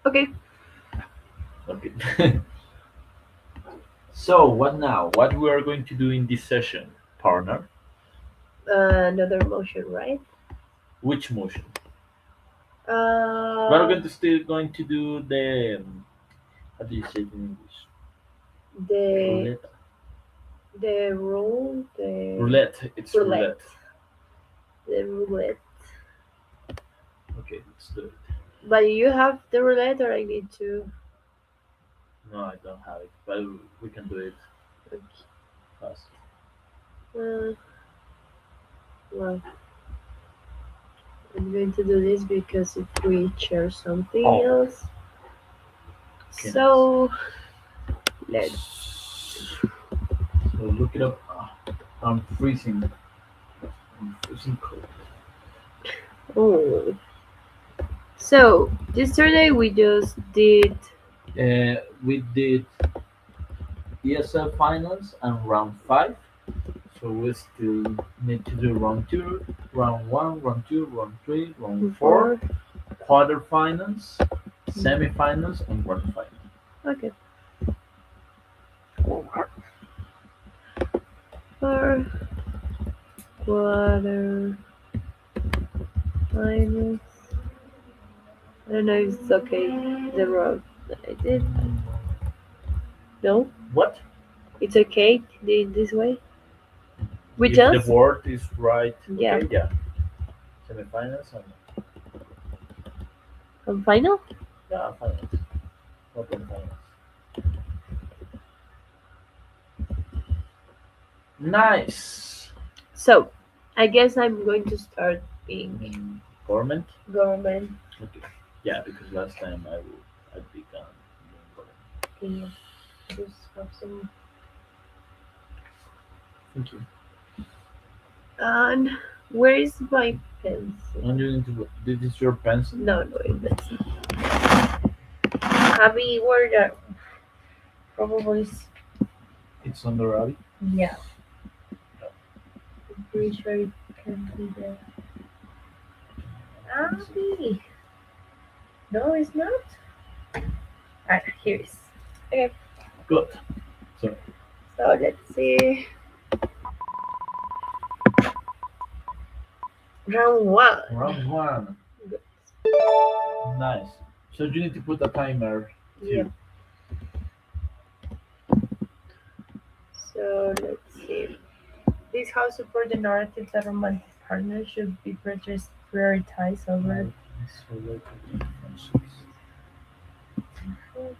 Okay. Okay. So what now? What we are going to do in this session, partner? Another motion, right? Which motion? We're Uh, going to still going to do the how do you say it in English? the Roulette. the roll, the Roulette. It's roulette, roulette. the roulette. Okay, let's do it. But you have the roulette, or I need to. No, I don't have it, but we can do it Okay. fast. Uh, well, I'm going to do this because if we share something Oh, else, okay, nice. so let's. So look it up. I'm freezing. I'm freezing cold. Oh, so yesterday we just did. We did ESL finals and round five. So we still need to do round two, round one, round two, round three, round four, Before. quarterfinals, semifinals, and grand final. Okay. For quarter finals. I don't know if it's okay. The road that I did. Mm, No, what? it's okay. Did it this way. We If the just. word is right, Yeah. okay, yeah. Semifinals and On final. yeah, finals. Open finals. Nice. So, I guess I'm going to start being Government. government. Okay. Yeah, because last time I began doing government. Okay, just have some. Thank you. And where is my pencil? And you need to. This is your pencil. No, no, that's Abby. Where the probably. It's under Abby. Yeah, I'm pretty sure it can be there. Abby. No, it's not. Ah, here it is. Okay, Good. So so let's see. Round one. round one. Good. Nice. So you need to put a timer Yeah. too. So let's see. This house support the narrative that romantic partners should be prioritized over. It's related to friendships. Okay.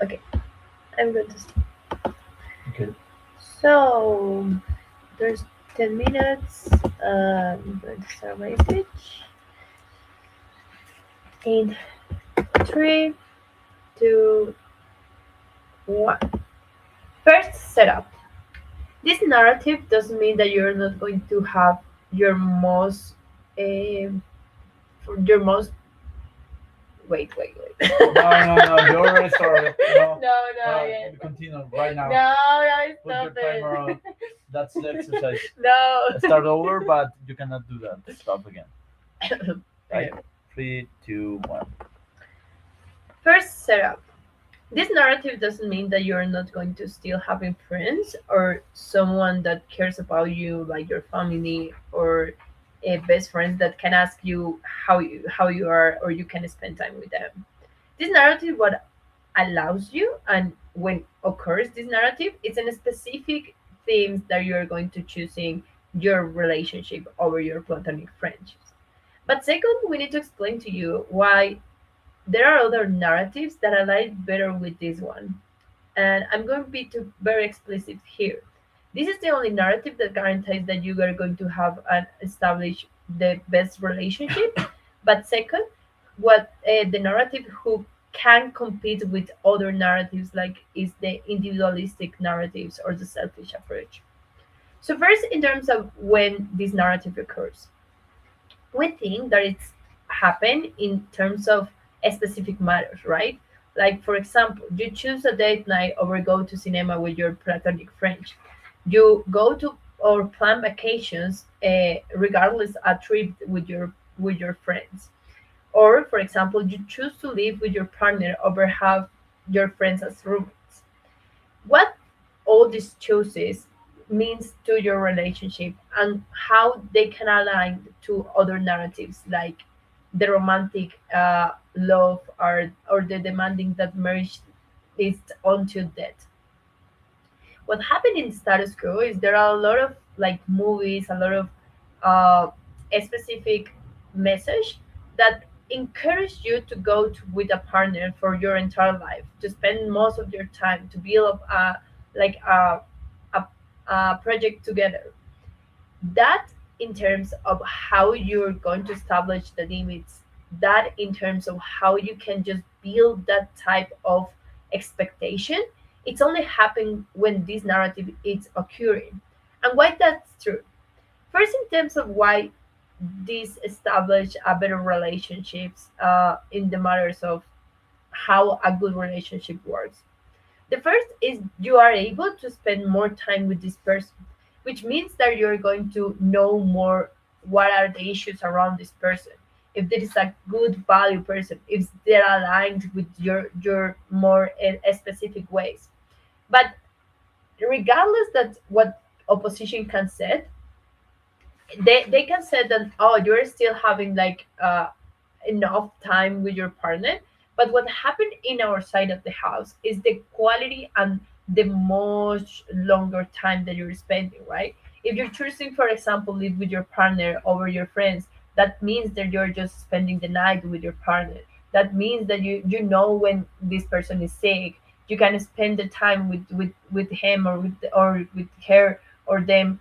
Okay, I'm going to start. Okay. So there's 10 minutes. I'm going to start my speech in three, two, one. First setup. This narrative doesn't mean that you're not going to have your most, um, your most. Wait. No. You already started. No. No, yes. Continue right now. No, Put your stop it. timer on. That's the exercise. No. Start over, but you cannot do that. Stop again. Okay. Right? 3, 2, 1. First setup. This narrative doesn't mean that you're not going to still having friends or someone that cares about you, like your family or a best friends that can ask you how you are, or you can spend time with them. This narrative what allows you, and when occurs this narrative, it's in specific themes that you're going to choosing your relationship over your platonic friendships. But second, we need to explain to you why there are other narratives that align better with this one. And I'm going to be very explicit here. This is the only narrative that guarantees that you are going to have and establish the best relationship. But second, what the narrative who can compete with other narratives like is the individualistic narratives or the selfish approach. So first, in terms of when this narrative occurs, we think that it's happened in terms of specific matters, right? Like for example, you choose a date night over go to cinema with your platonic friend. You go to or plan vacations, regardless a trip with your friends. Or for example, you choose to live with your partner over have your friends as roommates. What all these choices means to your relationship and how they can align to other narratives like the romantic love or the demanding that marriage is until death. What happened in status quo is there are a lot of like movies, a lot of uh, a specific message that encourage you to go with a partner for your entire life, to spend most of your time to build up like a, a project together. That in terms of how you're going to establish the limits, that in terms of how you can just build that type of expectation, it's only happening when this narrative is occurring. And why that's true? First, in terms of why this establish a better relationships in the matters of how a good relationship works. The first is you are able to spend more time with this person, which means that you're going to know more what are the issues around this person. If there is a good value person, if they're aligned with your more specific ways. But regardless that what opposition can say, they can say that oh you're still having like enough time with your partner, but what happened in our side of the house is the quality and the much longer time that you're spending, right? If you're choosing for example live with your partner over your friends, that means that you're just spending the night with your partner. That means that you know when this person is sick, you can spend the time with him or with her or them,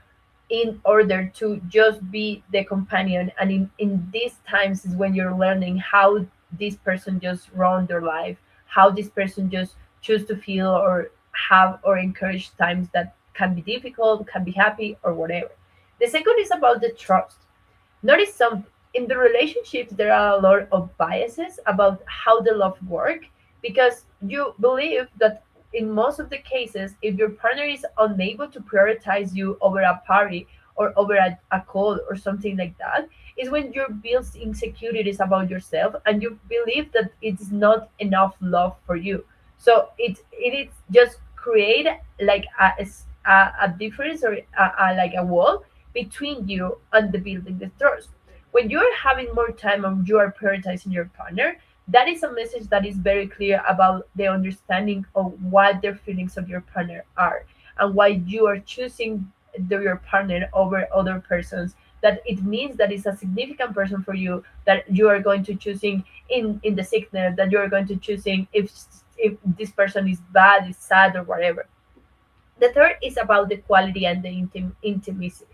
in order to just be the companion. And in these times is when you're learning how this person just run their life, how this person just choose to feel or have or encourage times that can be difficult, can be happy or whatever. The second is about the trust. Notice some in the relationships there are a lot of biases about how the love work, because you believe that in most of the cases if your partner is unable to prioritize you over a party or over a call or something like that, is when you build insecurities about yourself and you believe that it's not enough love for you. So it is just create like a difference or like a wall between you and the building the trust. When you are having more time and you are prioritizing your partner, that is a message that is very clear about the understanding of what their feelings of your partner are and why you are choosing your partner over other persons. That it means that it's a significant person for you, that you are going to choosing in the sickness, that you are going to choosing if if this person is bad, is sad, or whatever. The third is about the quality and the intimacy.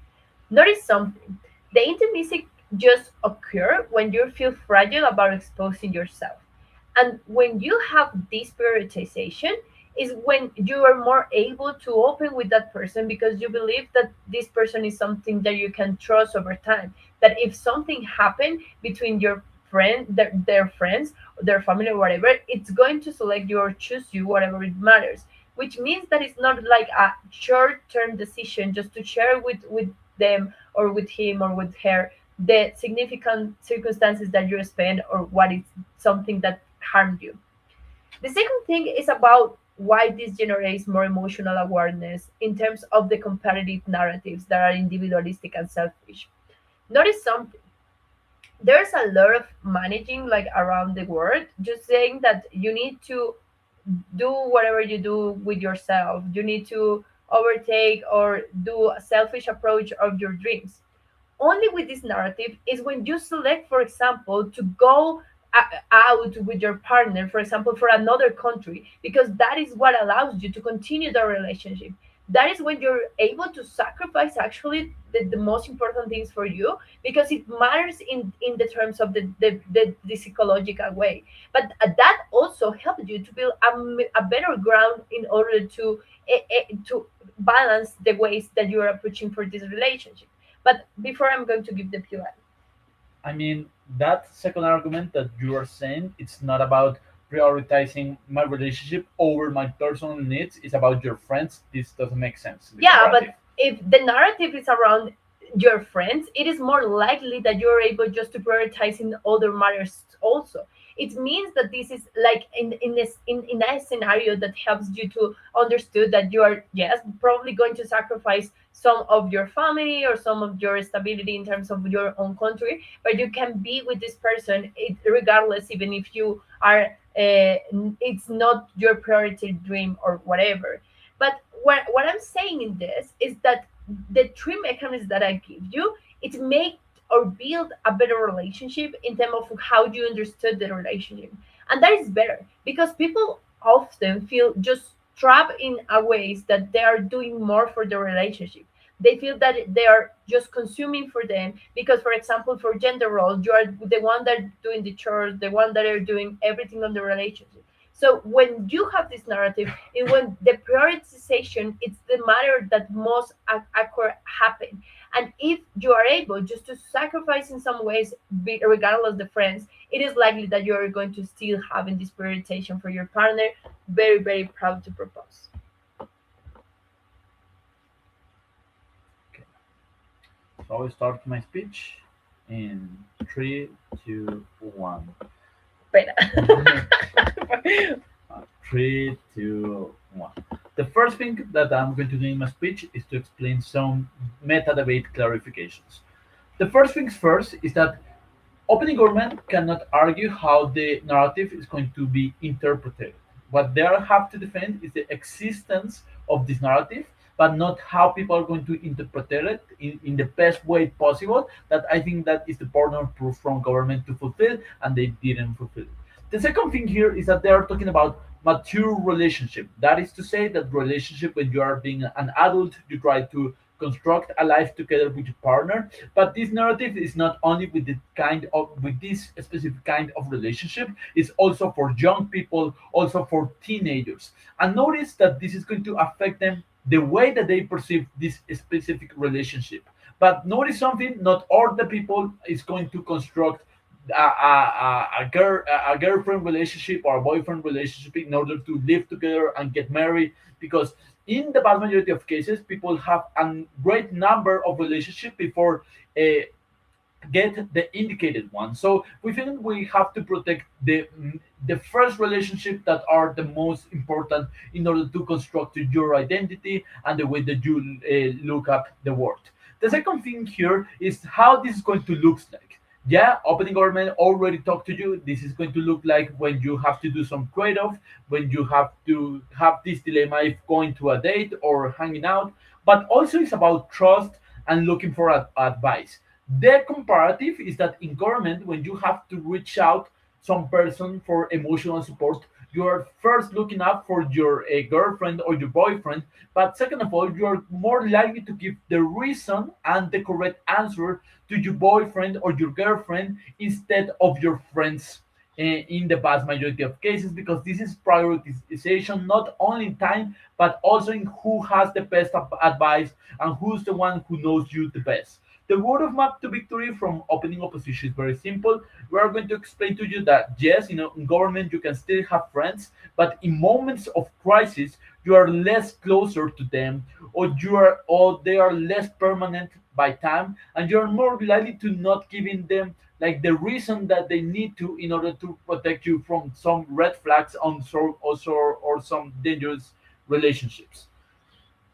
Notice something. The intimacy just occur when you feel fragile about exposing yourself. And when you have this prioritization, is when you are more able to open with that person because you believe that this person is something that you can trust over time. That if something happened between your friend, their friends, their family, or whatever, it's going to select you or choose you, whatever it matters. Which means that it's not like a short-term decision just to share with them or with him or with her the significant circumstances that you spend or what is something that harmed you. The second thing is about why this generates more emotional awareness in terms of the competitive narratives that are individualistic and selfish. Notice something. There's a lot of managing like around the world just saying that you need to do whatever you do with yourself. You need to overtake or do a selfish approach of your dreams. Only with this narrative is when you select, for example, to go out with your partner, for example, for another country, because that is what allows you to continue the relationship. That is when you're able to sacrifice actually the most important things for you because it matters in the terms of the psychological way. But that also helps you to build a better ground in order to balance the ways that you are approaching for this relationship. But before I'm going to give the POI. I mean, that second argument that you are saying, it's not about prioritizing my relationship over my personal needs. It's about your friends. This doesn't make sense in the Yeah, but comparative. if the narrative is around your friends, it is more likely that you're able just to prioritize in other matters also. It means that this is like in a scenario that helps you to understand that you are, yes, probably going to sacrifice some of your family or some of your stability in terms of your own country, but you can be with this person regardless, even if you are it's not your priority dream or whatever. But what I'm saying in this is that the three mechanisms that I give you, it make or build a better relationship in terms of how you understood the relationship. And that is better because people often feel just trapped in a ways that they are doing more for the relationship. They feel that they are just consuming for them because, for example, for gender roles, you are the one that doing the chores, the one that are doing everything on the relationship. So when you have this narrative, and when the prioritization, it's the matter that most occur happen. And if you are able just to sacrifice in some ways, regardless the friends, it is likely that you are going to still having this prioritization for your partner. Very, very proud to propose. Okay. So I will start my speech in three, two, one. Pena. Three, two, one. The first thing that I'm going to do in my speech is to explain some meta debate clarifications. The first things first is that opening government cannot argue how the narrative is going to be interpreted. What they have to defend is the existence of this narrative, but not how people are going to interpret it in the best way possible. That I think that is the burden of proof from government to fulfill, and they didn't fulfill it. The second thing here is that they are talking about mature relationship. That is to say that relationship when you are being an adult, you try to construct a life together with your partner. But this narrative is not only with the kind of with this specific kind of relationship, it's also for young people, also for teenagers. And notice that this is going to affect them the way that they perceive this specific relationship. But notice something, not all the people is going to construct a girlfriend relationship or a boyfriend relationship in order to live together and get married, because in the vast majority of cases people have a great number of relationships before uh, get the indicated one. So we think we have to protect the first relationship that are the most important in order to construct your identity and the way that you look up the world. The second thing here is how this is going to look like. Yeah, opening government already talked to you. This is going to look like when you have to do some trade-off, when you have to have this dilemma if going to a date or hanging out. But also it's about trust and looking for advice. The comparative is that in government, when you have to reach out some person for emotional support, You are first looking up for your girlfriend or your boyfriend, but second of all, you are more likely to give the reason and the correct answer to your boyfriend or your girlfriend instead of your friends in the vast majority of cases, because this is prioritization not only in time but also in who has the best advice and who's the one who knows you the best. The word of map to victory from opening opposition is very simple. We are going to explain to you that yes, in government you can still have friends, but in moments of crisis you are less closer to them, or they are less permanent by time, and you are more likely to not giving them like the reason that they need to in order to protect you from some red flags on or some dangerous relationships.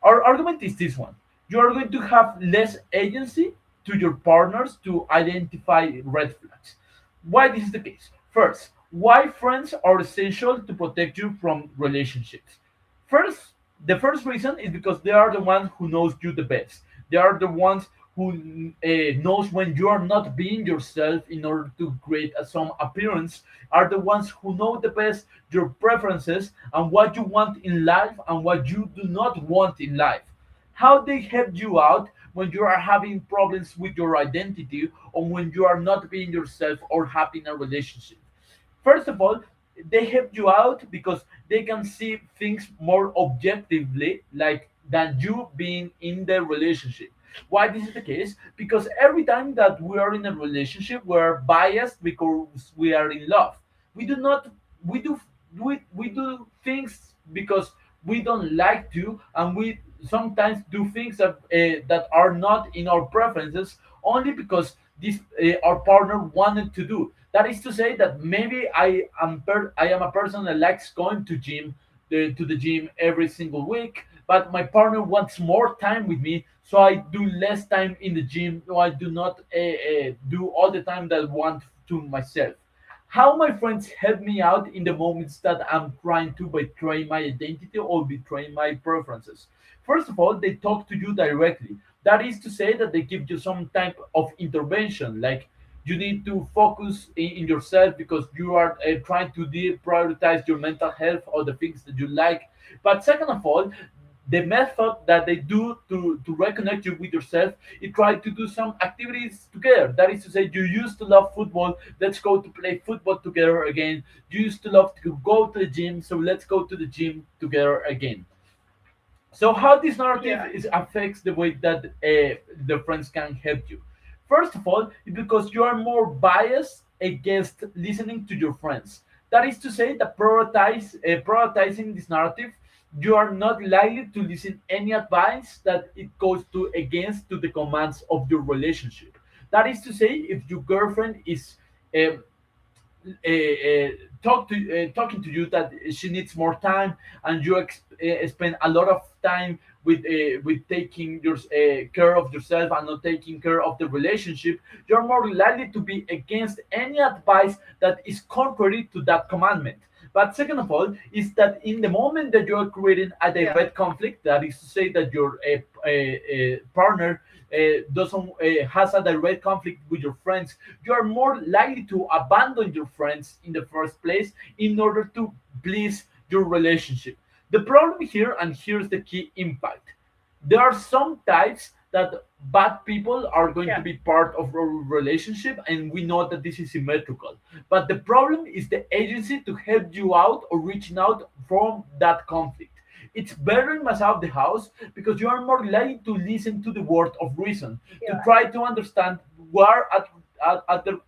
Our argument is this one: you are going to have less agency to your partners to identify red flags. Why this is the case? First, why friends are essential to protect you from relationships. First, the first reason is because they are the ones who knows you the best. They are the ones who knows when you are not being yourself in order to create some appearance. Are the ones who know the best your preferences and what you want in life and what you do not want in life. How they help you out when you are having problems with your identity or when you are not being yourself or happy in a relationship. First of all, they help you out because they can see things more objectively, like than you being in the relationship. Why this is the case? Because every time that we are in a relationship, we are biased because we are in love. We do not we do we do things because we don't like to, and we sometimes do things that are not in our preferences only because this our partner wanted to do. That is to say that maybe I am a person that likes going to the gym every single week, but my partner wants more time with me, so I do less time in the gym. So I do not do all the time that I want to myself. How my friends help me out in the moments that I'm trying to betray my identity or betray my preferences. First of all, they talk to you directly. That is to say that they give you some type of intervention, like you need to focus in yourself because you are trying to prioritize your mental health or the things that you like. But second of all, the method that they do to reconnect you with yourself, you try to do some activities together. That is to say, you used to love football, let's go to play football together again. You used to love to go to the gym, so let's go to the gym together again. So how this narrative Yeah. is affects the way that the friends can help you. First of all, because you are more biased against listening to your friends. That is to say that prioritizing this narrative, you are not likely to listen any advice that it goes to against to the commands of your relationship. That is to say, if your girlfriend is um, talking to you that she needs more time, and you spend a lot of time with taking your care of yourself and not taking care of the relationship, you're more likely to be against any advice that is contrary to that commandment. But second of all, is that in the moment that you are creating a Yeah. direct conflict, that is to say that your partner doesn't has a direct conflict with your friends, you are more likely to abandon your friends in the first place in order to please your relationship. The problem here, and here's the key impact: there are some types that bad people are going to Yeah. be part of a relationship, and we know that this is symmetrical. But the problem is the agency to help you out or reaching out from that conflict. It's better in myself the house because you are more likely to listen to the word of reason, to Yeah. try to understand where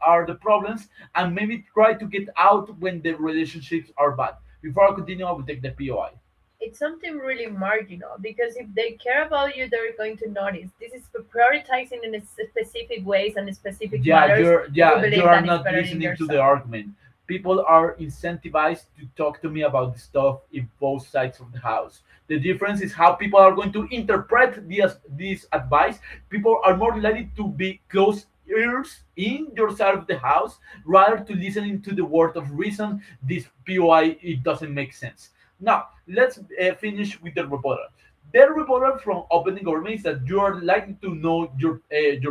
are the problems, and maybe try to get out when the relationships are bad. Before I continue, I will take the POI. It's something really marginal because if they care about you, they're going to notice. This is for prioritizing in specific ways and specific matters. We You believe are that is not better in listening to the yourself. argument. People are incentivized to talk to me about the stuff in both sides of the house. The difference is how people are going to interpret this advice. People are more likely to be close ears in your side of the house rather to listening to the word of reason. This POI, it doesn't make sense. Now let's finish with the rebuttal. The rebuttal from opening government is that you are likely to know your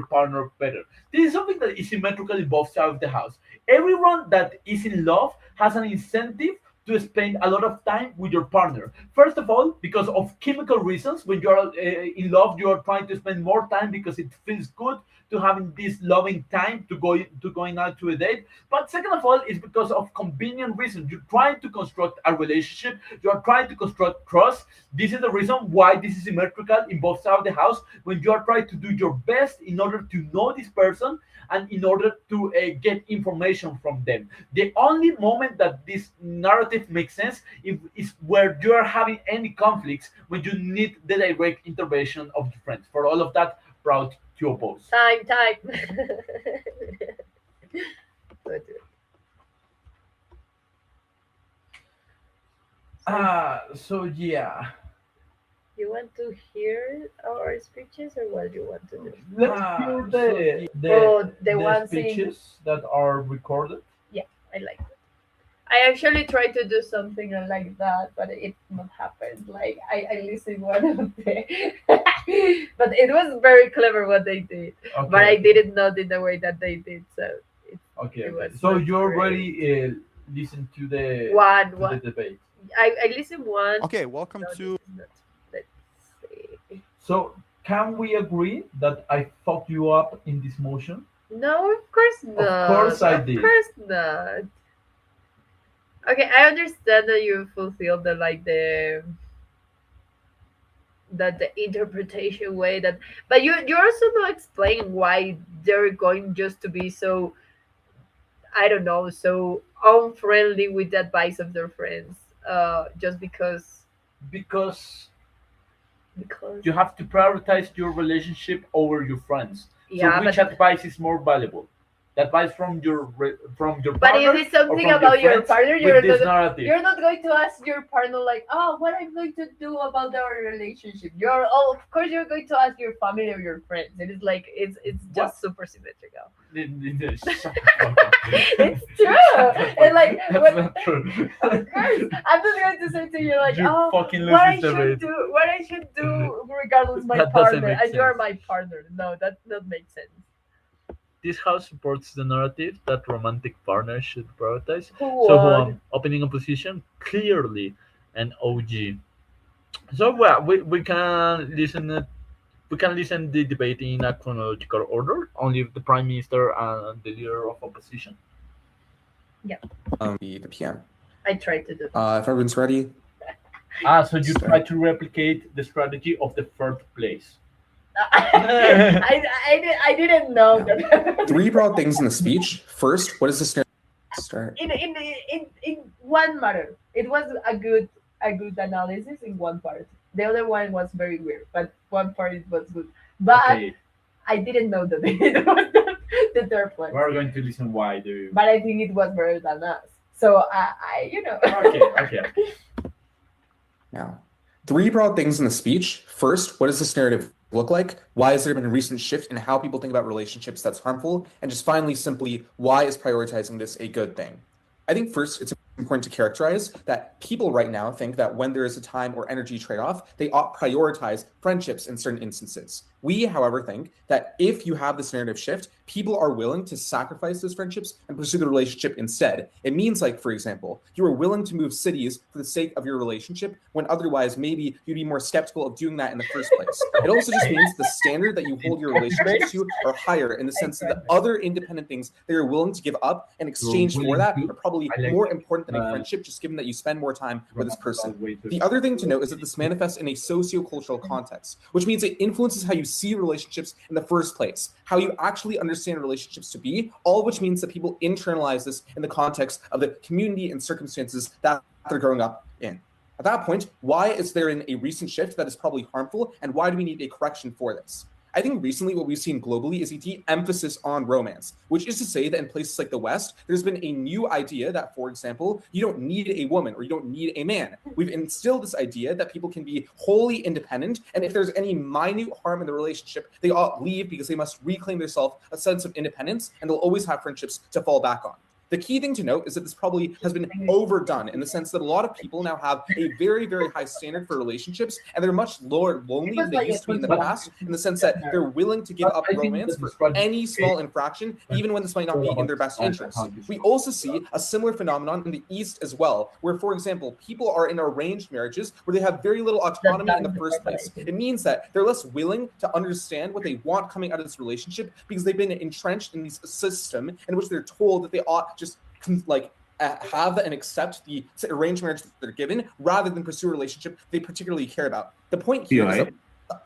partner better. This is something that is symmetrical in both sides of the house. Everyone that is in love has an incentive to spend a lot of time with your partner. First of all, because of chemical reasons. When you are in love, you are trying to spend more time because it feels good to having this loving time to going out to a date. But second of all, is because of convenient reasons. You're trying to construct a relationship. You are trying to construct trust. This is the reason why this is symmetrical in both sides of the house. When you are trying to do your best in order to know this person and in order to get information from them. The only moment that this narrative makes sense is where you are having any conflicts, when you need the direct intervention of your friends. For all of that, proud to oppose. Time. So yeah, You want to hear our speeches, or what do you want to do? let's hear The the ones speeches that are recorded. Yeah, I like that. I actually tried to do something like that, but it not happened. Like I listened one of the, but it was very clever what they did. Okay. But I didn't know it the way that they did. So Okay. it was So not you great. already listened to the One. debate. I listened once. Okay, welcome So to. this is not. Let's see. So can we agree that I fucked you up in this motion? No, of course not. course I did. Of course not. Okay, I understand that you fulfilled the interpretation way that, but you also not explain why they're going just to be so, I don't know, so unfriendly with the advice of their friends, just Because because you have to prioritize your relationship over your friends. yeah, So which but advice is more valuable? The advice from your but partner, if it's something or from about your friends partner, with this narrative? you're not going to ask your partner like, oh, what I'm going to do about our relationship. Of course you're going to ask your family or your friends. It is like it's What? just super symmetrical. Shut the fuck up. It's true. And like That's what, not true. of course, I'm not going to say to you like, You oh, fucking lose what I this debate. should do, what I should do regardless my That doesn't partner, make and you are sense. my partner. No, that not makes sense. This house supports the narrative that romantic partners should prioritize. Who So who won? opening a position clearly an OG. So well, we can listen the debate in a chronological order. Only the prime minister and the leader of opposition. The PM. I tried to do. If everyone's ready, So you try to replicate the strategy of the third place. I didn't know that. three broad things in the speech. First, what is the scenario? Start. In one matter, it was a good analysis in one part. The other one was very weird, but one part it was good. But Okay, I didn't know that it was the third one. we're going to listen why do you. But I think it was better than us. So I you know. Okay. Now, three broad things in the speech. First, what does this narrative look like? Why has there been a recent shift in how people think about relationships that's harmful? And just finally, simply, why is prioritizing this a good thing? I think first, it's important to characterize that people right now think that when there is a time or energy trade-off, they ought prioritize friendships in certain instances. We, however, think that if you have this narrative shift, people are willing to sacrifice those friendships and pursue the relationship instead. It means, like, for example, you are willing to move cities for the sake of your relationship when otherwise maybe you'd be more skeptical of doing that in the first place. It also just means the standard that you hold your relationship to are higher in the sense that the other independent things that you're willing to give up in exchange for that are probably more important than a friendship, just given that you spend more time with this person. The other thing to note is that this manifests in a socio-cultural context, which means it influences how you see relationships in the first place, how you actually understand relationships to be, all of which means that people internalize this in the context of the community and circumstances that they're growing up in. At that point, why is there a recent shift that is probably harmful, and why do we need a correction for this? I think recently what we've seen globally is a de-emphasis on romance, which is to say that in places like the West, there's been a new idea that, for example, you don't need a woman or you don't need a man. We've instilled this idea that people can be wholly independent, and if there's any minute harm in the relationship, they ought leave because they must reclaim their self a sense of independence, and they'll always have friendships to fall back on. The key thing to note is that this probably has been overdone in the sense that a lot of people now have a very, very high standard for relationships, and they're much lower lonely than they used to be in the past, in the sense that they're willing to give But up I think romance that for this project any small infraction, even when this might not be in their best interest. We also see a similar phenomenon in the East as well, where, for example, people are in arranged marriages where they have very little autonomy in the first place. It means that they're less willing to understand what they want coming out of this relationship because they've been entrenched in this system in which they're told that they ought just have and accept the arranged marriage that they're given rather than pursue a relationship they particularly care about. The point here is not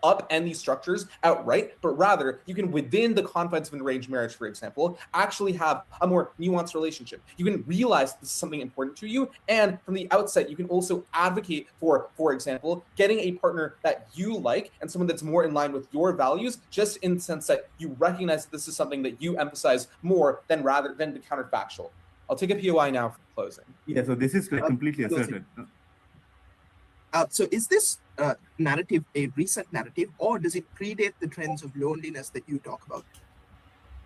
upend these structures outright, but rather you can, within the confines of an arranged marriage, for example, actually have a more nuanced relationship. You can realize this is something important to you, and from the outset, you can also advocate for example, getting a partner that you like and someone that's more in line with your values, just in the sense that you recognize that this is something that you emphasize more than rather than the counterfactual. I'll take a POI now for closing. Yeah, so this is like completely asserted. So is this narrative a recent narrative, or does it predate the trends of loneliness that you talk about?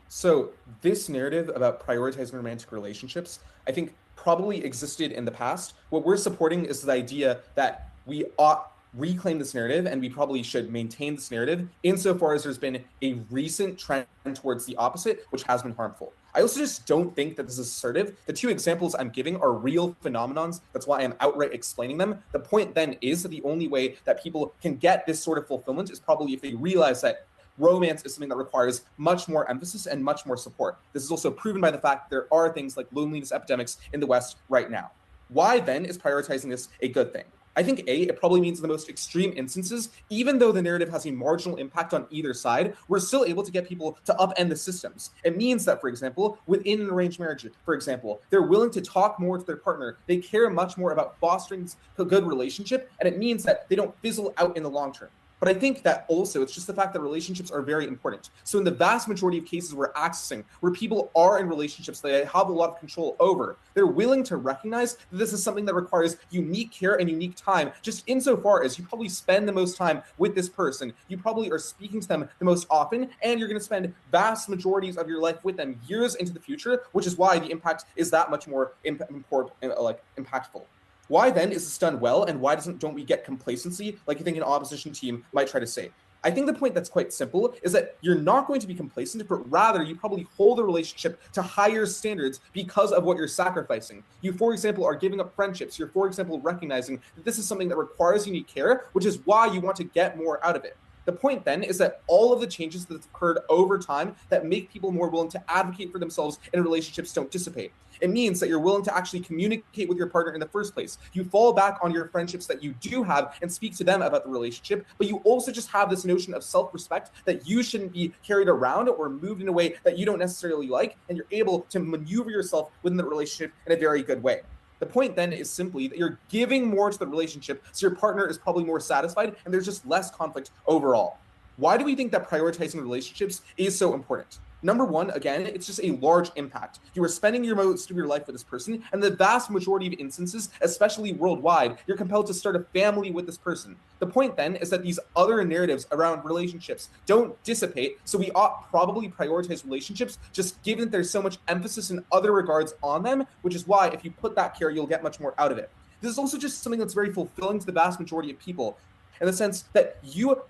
So this narrative about prioritizing romantic relationships, I think probably existed in the past. What we're supporting is the idea that we ought reclaim this narrative, and we probably should maintain this narrative insofar as there's been a recent trend towards the opposite, which has been harmful. I also just don't think that this is assertive. The two examples I'm giving are real phenomenons. That's why I'm outright explaining them. The point then is that the only way that people can get this sort of fulfillment is probably if they realize that romance is something that requires much more emphasis and much more support. This is also proven by the fact that there are things like loneliness epidemics in the West right now. Why then is prioritizing this a good thing? I think it probably means in the most extreme instances, even though the narrative has a marginal impact on either side, we're still able to get people to upend the systems. It means that, for example, within an arranged marriage, for example, they're willing to talk more to their partner. They care much more about fostering a good relationship, and it means that they don't fizzle out in the long term. But I think that also it's just the fact that relationships are very important. So in the vast majority of cases we're accessing, where people are in relationships that they have a lot of control over, they're willing to recognize that this is something that requires unique care and unique time, just insofar as you probably spend the most time with this person. You probably are speaking to them the most often, and you're going to spend vast majorities of your life with them years into the future, which is why the impact is that much more impactful. Why then is this done well, and why don't we get complacency like you think an opposition team might try to say? I think the point that's quite simple is that you're not going to be complacent, but rather you probably hold a relationship to higher standards because of what you're sacrificing. You, for example, are giving up friendships. You're, for example, recognizing that this is something that requires unique care, which is why you want to get more out of it. The point then is that all of the changes that have occurred over time that make people more willing to advocate for themselves in relationships don't dissipate. It means that you're willing to actually communicate with your partner in the first place. You fall back on your friendships that you do have and speak to them about the relationship, but you also just have this notion of self-respect that you shouldn't be carried around or moved in a way that you don't necessarily like, and you're able to maneuver yourself within the relationship in a very good way. The point then is simply that you're giving more to the relationship, so your partner is probably more satisfied, and there's just less conflict overall. Why do we think that prioritizing relationships is so important? Number one, again, it's just a large impact. You are spending your most of your life with this person, and the vast majority of instances, especially worldwide, you're compelled to start a family with this person. The point then is that these other narratives around relationships don't dissipate, so we ought probably prioritize relationships, just given that there's so much emphasis in other regards on them, which is why if you put that care, you'll get much more out of it. This is also just something that's very fulfilling to the vast majority of people, in the sense that you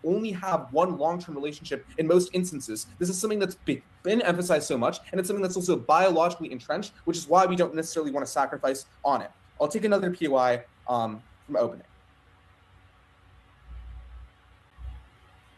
only have one long-term relationship in most instances. This is something that's been emphasized so much, and it's something that's also biologically entrenched, which is why we don't necessarily want to sacrifice on it. I'll take another POI from opening.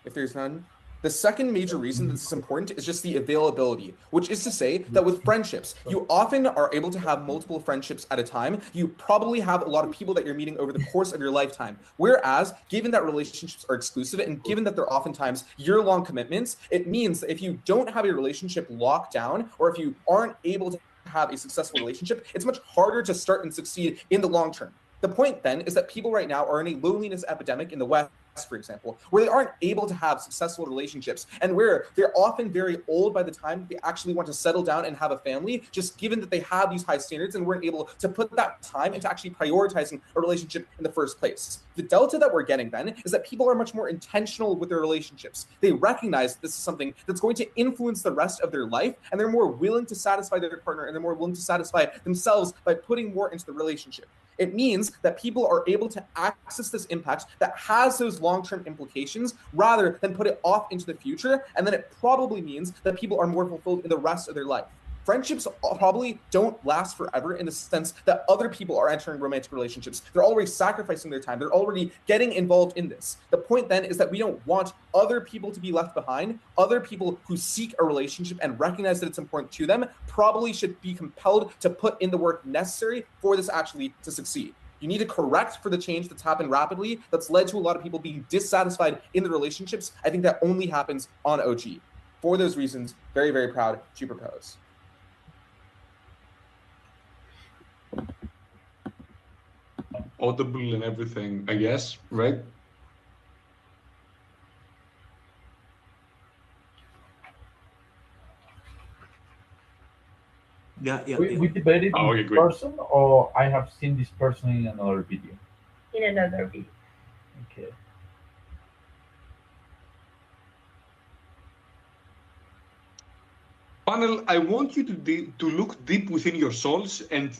If there's none. The second major reason that this is important is just the availability, which is to say that with friendships, you often are able to have multiple friendships at a time. You probably have a lot of people that you're meeting over the course of your lifetime. Whereas, given that relationships are exclusive and given that they're oftentimes year-long commitments, it means that if you don't have a relationship locked down, or if you aren't able to have a successful relationship, it's much harder to start and succeed in the long term. The point then is that people right now are in a loneliness epidemic in the West, for example, where they aren't able to have successful relationships and where they're often very old by the time they actually want to settle down and have a family, just given that they have these high standards and weren't able to put that time into actually prioritizing a relationship in the first place. The delta that we're getting then is that people are much more intentional with their relationships. They recognize that this is something that's going to influence the rest of their life, and they're more willing to satisfy their partner, and they're more willing to satisfy themselves by putting more into the relationship. It means that people are able to access this impact that has those long-term implications rather than put it off into the future. And then it probably means that people are more fulfilled in the rest of their life. Friendships probably don't last forever in the sense that other people are entering romantic relationships. They're already sacrificing their time. They're already getting involved in this. The point then is that we don't want other people to be left behind. Other people who seek a relationship and recognize that it's important to them probably should be compelled to put in the work necessary for this actually to succeed. You need to correct for the change that's happened rapidly, that's led to a lot of people being dissatisfied in the relationships. I think that only happens on OG. For those reasons, very, very proud to propose. Audible and everything, I guess, right? Yeah, We debated Oh, okay, this great. person, or I have seen this person in another video. In another video. Okay. Panel, I want you to look deep within your souls and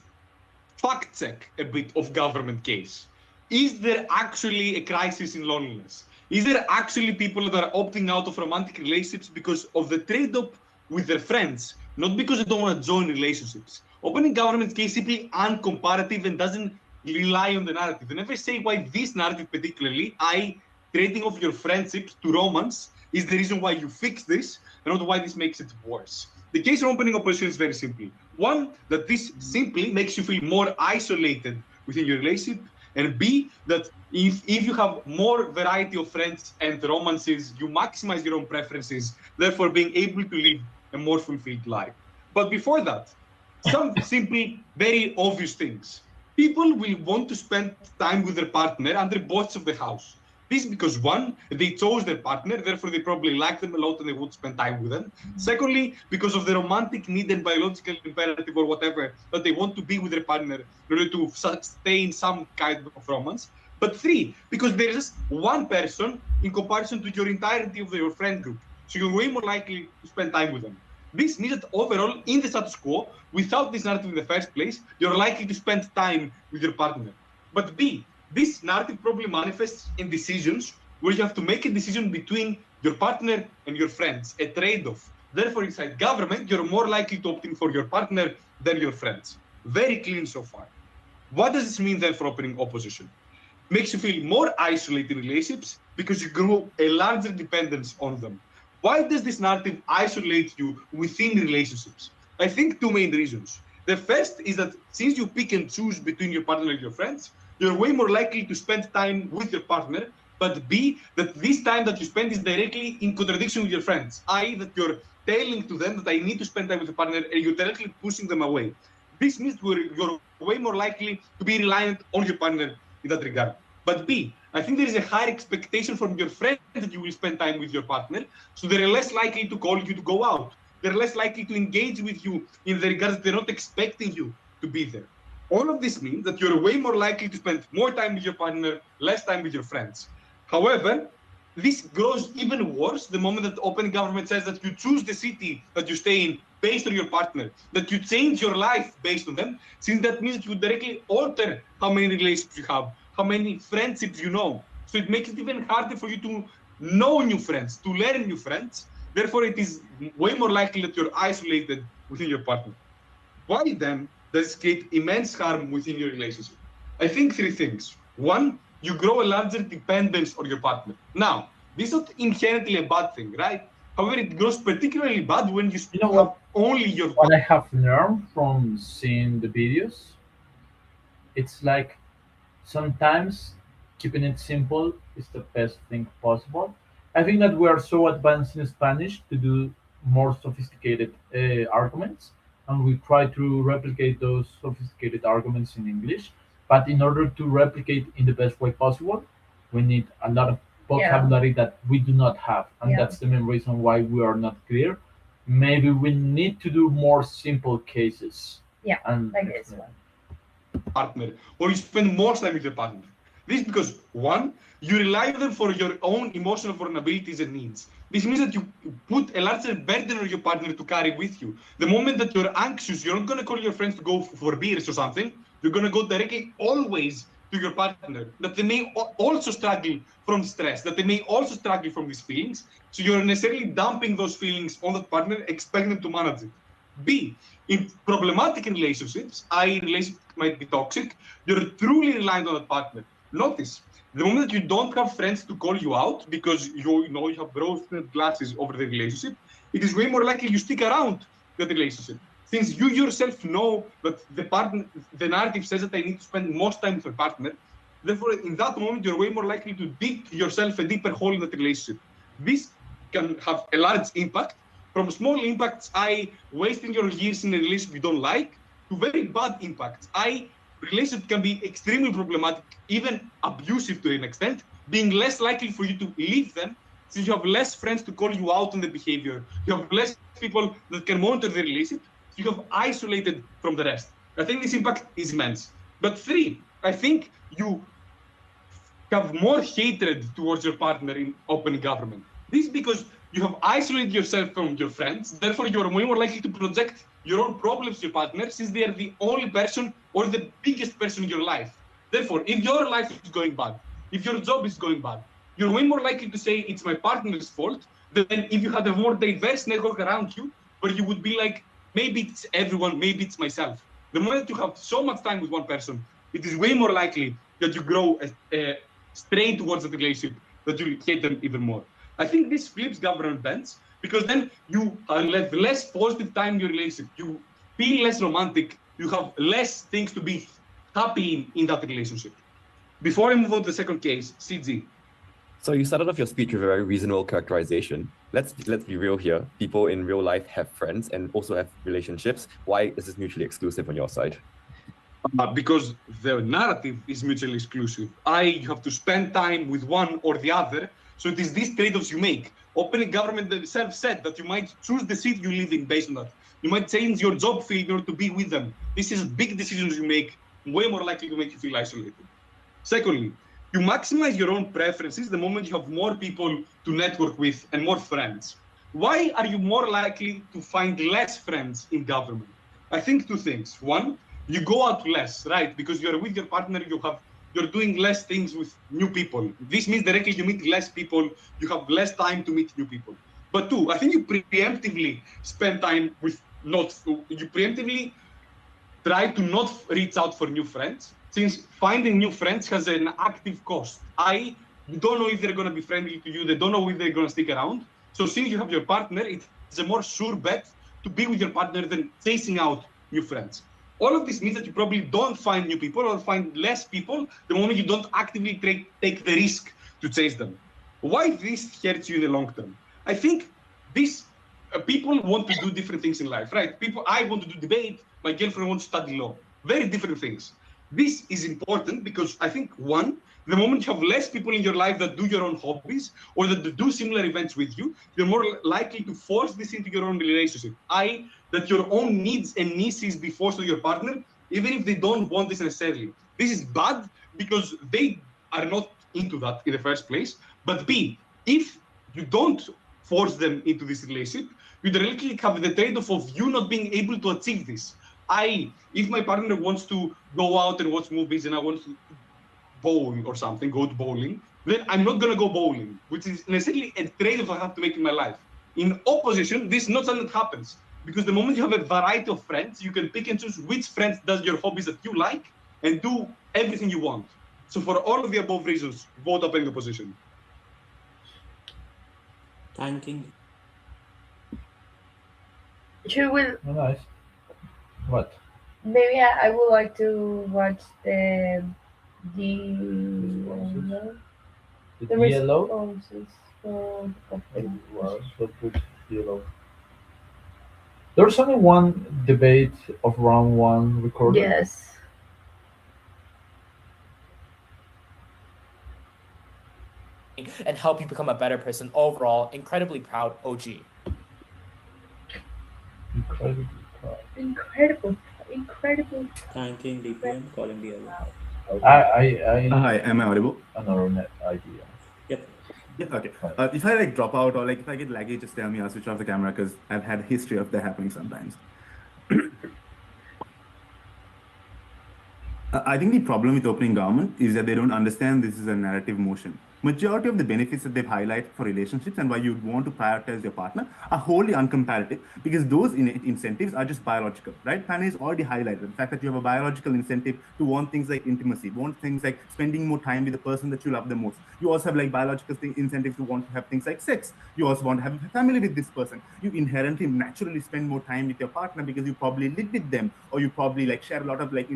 fact check a bit of government case. Is there actually a crisis in loneliness? Is there actually people that are opting out of romantic relationships because of the trade-off with their friends, not because they don't want to join relationships? Opening government case simply uncomparative and doesn't rely on the narrative. They never say why this narrative particularly, trading off your friendships to romance, is the reason why you fix this, and not why this makes it worse. The case for opening opposition is very simple. One, that this simply makes you feel more isolated within your relationship, and B, that if you have more variety of friends and romances, you maximize your own preferences, therefore being able to live a more fulfilled life. But before that, some simply very obvious things. People will want to spend time with their partner under both of the house. This is because one, they chose their partner, therefore they probably like them a lot and they want to spend time with them. Secondly, because of the romantic need and biological imperative or whatever, that they want to be with their partner in order to sustain some kind of romance. But three, because there's just one person in comparison to your entirety of your friend group. So you're way more likely to spend time with them. This means that overall, in the status quo, without this narrative in the first place, you're likely to spend time with your partner. But B, this narrative probably manifests in decisions where you have to make a decision between your partner and your friends, a trade-off. Therefore, inside government, you're more likely to opt in for your partner than your friends. Very clean so far. What does this mean then for opening opposition? Makes you feel more isolated in relationships because you grow a larger dependence on them. Why does this narrative isolate you within relationships? I think two main reasons. The first is that since you pick and choose between your partner and your friends, you're way more likely to spend time with your partner, but B, that this time that you spend is directly in contradiction with your friends, i.e. that you're telling to them that I need to spend time with a partner and you're directly pushing them away. This means you're way more likely to be reliant on your partner in that regard. But B, I think there is a higher expectation from your friends that you will spend time with your partner, so they're less likely to call you to go out. They're less likely to engage with you in the regards that they're not expecting you to be there. All of this means that you're way more likely to spend more time with your partner, less time with your friends. However, this grows even worse the moment that the open government says that you choose the city that you stay in based on your partner, that you change your life based on them, since that means that you directly alter how many relationships you have, how many friendships you know. So it makes it even harder for you to know new friends, to learn new friends. Therefore, it is way more likely that you're isolated within your partner. Why then does it create immense harm within your relationship? I think three things. One, you grow a larger dependence on your partner. Now, this is not inherently a bad thing, right? However, it grows particularly bad when you You know have what? only your What I have learned from seeing the videos, it's like sometimes keeping it simple is the best thing possible. I think that we are so advanced in Spanish to do more sophisticated arguments, and we try to replicate those sophisticated arguments in English. But in order to replicate in the best way possible, we need a lot of vocabulary that we do not have, and Yeah. that's the main reason why we are not clear. Maybe we need to do more simple cases. Yeah, and like this one. Partner, or you spend more time with your partner. This is because, one, you rely on them for your own emotional vulnerabilities and needs. This means that you put a larger burden on your partner to carry with you. The moment that you're anxious, you're not going to call your friends to go for beers or something. You're going to go directly always to your partner, that they may also struggle from stress, that they may also struggle from these feelings. So you're necessarily dumping those feelings on that partner, expecting them to manage it. B, in problematic relationships, i.e. relationship might be toxic, you're truly reliant on that partner. Notice, the moment you don't have friends to call you out because you know you have rose-tinted glasses over the relationship, it is way more likely you stick around that relationship. Since you yourself know that the narrative says that I need to spend most time with my partner, therefore in that moment you're way more likely to dig yourself a deeper hole in that relationship. This can have a large impact, from small impacts, wasting your years in a relationship you don't like, to very bad impacts, relationship can be extremely problematic, even abusive to an extent, being less likely for you to leave them since you have less friends to call you out on the behavior. You have less people that can monitor the relationship. So you have isolated from the rest. I think this impact is immense. But three, I think you have more hatred towards your partner in open government. This is because you have isolated yourself from your friends. Therefore, you are way more likely to project your own problems to your partner since they are the only person or the biggest person in your life. Therefore, if your life is going bad, if your job is going bad, you're way more likely to say it's my partner's fault than if you had a more diverse network around you where you would be like, maybe it's everyone, maybe it's myself. The moment you have so much time with one person, it is way more likely that you grow a strain towards the relationship, that you hate them even more. I think this flips government bends because then you have less positive time in your relationship. You feel less romantic. You have less things to be happy in that relationship. Before I move on to the second case, CG. So you started off your speech with a very reasonable characterization. Let's be real here. People in real life have friends and also have relationships. Why is this mutually exclusive on your side? Because the narrative is mutually exclusive. You have to spend time with one or the other. So it is these trade-offs you make. Open government themselves said that you might choose the city you live in based on that. You might change your job field in order to be with them. This is big decisions you make, way more likely to make you feel isolated. Secondly, you maximize your own preferences the moment you have more people to network with and more friends. Why are you more likely to find less friends in government? I think two things. One, you go out less, right? Because you're with your partner, you're doing less things with new people. This means directly you meet less people, you have less time to meet new people. But two, I think you preemptively spend time with you preemptively try to not reach out for new friends, since finding new friends has an active cost. You don't know if they're going to be friendly to you, they don't know if they're going to stick around. So since you have your partner, it's a more sure bet to be with your partner than chasing out new friends. All of this means that you probably don't find new people or find less people the moment you don't actively take the risk to chase them. Why this hurts you in the long term? I think this people want to do different things in life, right? I want to do debate, my girlfriend wants to study law. Very different things. This is important because I think, one, the moment you have less people in your life that do your own hobbies or that do similar events with you, you're more likely to force this into your own relationship. That your own needs and needs be forced on your partner, even if they don't want this necessarily. This is bad because they are not into that in the first place. But B, if you don't force them into this relationship, you directly have the trade-off of you not being able to achieve this. If my partner wants to go out and watch movies and I want to bowl or something, go to bowling, then I'm not going to go bowling, which is necessarily a trade-off I have to make in my life. In opposition, this is not something that happens, because the moment you have a variety of friends, you can pick and choose which friends does your hobbies that you like and do everything you want. So for all of the above reasons, vote up in opposition. Thanking. Should we? Oh, nice. What? Maybe I would like to watch the Yellow? responses from Was what would yellow? There's only one debate of round one recorded. Yes. And how help you become a better person overall. Incredibly proud, OG. Incredibly proud. Incredible. Thanking DPM, calling the other. I Hi, am I audible? another idea. Yep. Yeah, okay. If I like drop out or like if I get laggy, just tell me, I'll switch off the camera because I've had a history of that happening sometimes. I think the problem with opening government is that they don't understand this is a narrative motion. Majority of the benefits that they've highlighted for relationships and why you'd want to prioritize your partner are wholly uncomparative because those incentives are just biological, right? Panay has already highlighted the fact that you have a biological incentive to want things like intimacy, want things like spending more time with the person that you love the most. You also have like biological incentives to want to have things like sex. You also want to have a family with this person. You inherently naturally spend more time with your partner because you probably live with them or you probably like share a lot of like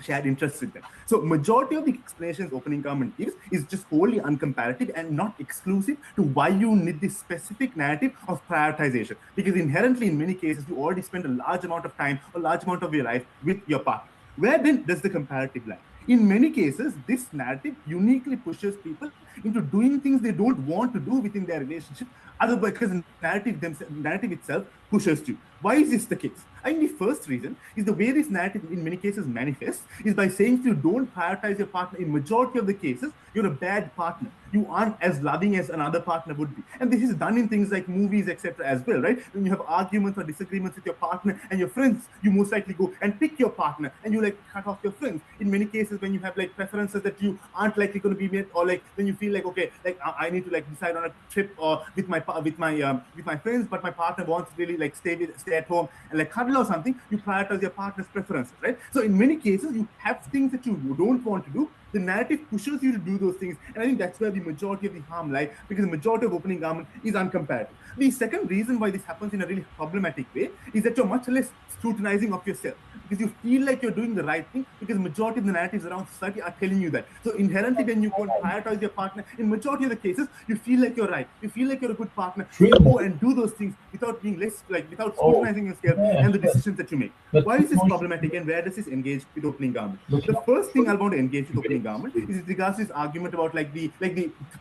shared interests with them. So majority of the explanations opening government gives is just wholly uncomparative and not exclusive to why you need this specific narrative of prioritization. Because inherently in many cases, you already spend a large amount of time, a large amount of your life with your partner. Where then does the comparative lie? In many cases, this narrative uniquely pushes people into doing things they don't want to do within their relationship, otherwise because the narrative itself pushes you. Why is this the case? I think the first reason is the way this narrative in many cases manifests is by saying if you don't prioritize your partner, in majority of the cases, you're a bad partner. You aren't as loving as another partner would be. And this is done in things like movies, etc. as well, right? When you have arguments or disagreements with your partner and your friends, you most likely go and pick your partner and you like cut off your friends. In many cases, when you have like preferences that you aren't likely going to be met, or like when you feel like, okay, like I need to like decide on a trip or with my friends, but my partner wants to really like stay at home and like cuddle or something, you prioritize your partner's preferences, right? So in many cases, you have things that you don't want to do. The narrative pushes you to do those things. And I think that's where the majority of the harm lies, because the majority of opening government is uncomparative. The second reason why this happens in a really problematic way is that you're much less scrutinizing of yourself, because you feel like you're doing the right thing, because majority of the narratives around society are telling you that. So inherently, when you go and prioritize your partner, in majority of the cases, you feel like you're right. You feel like you're a good partner. So you go and do those things without being less, like without scrutinizing yourself and the decisions that you make. Why is this problematic, and where does this engage with opening government? The first thing I want to engage with opening government is with regards to this argument about like the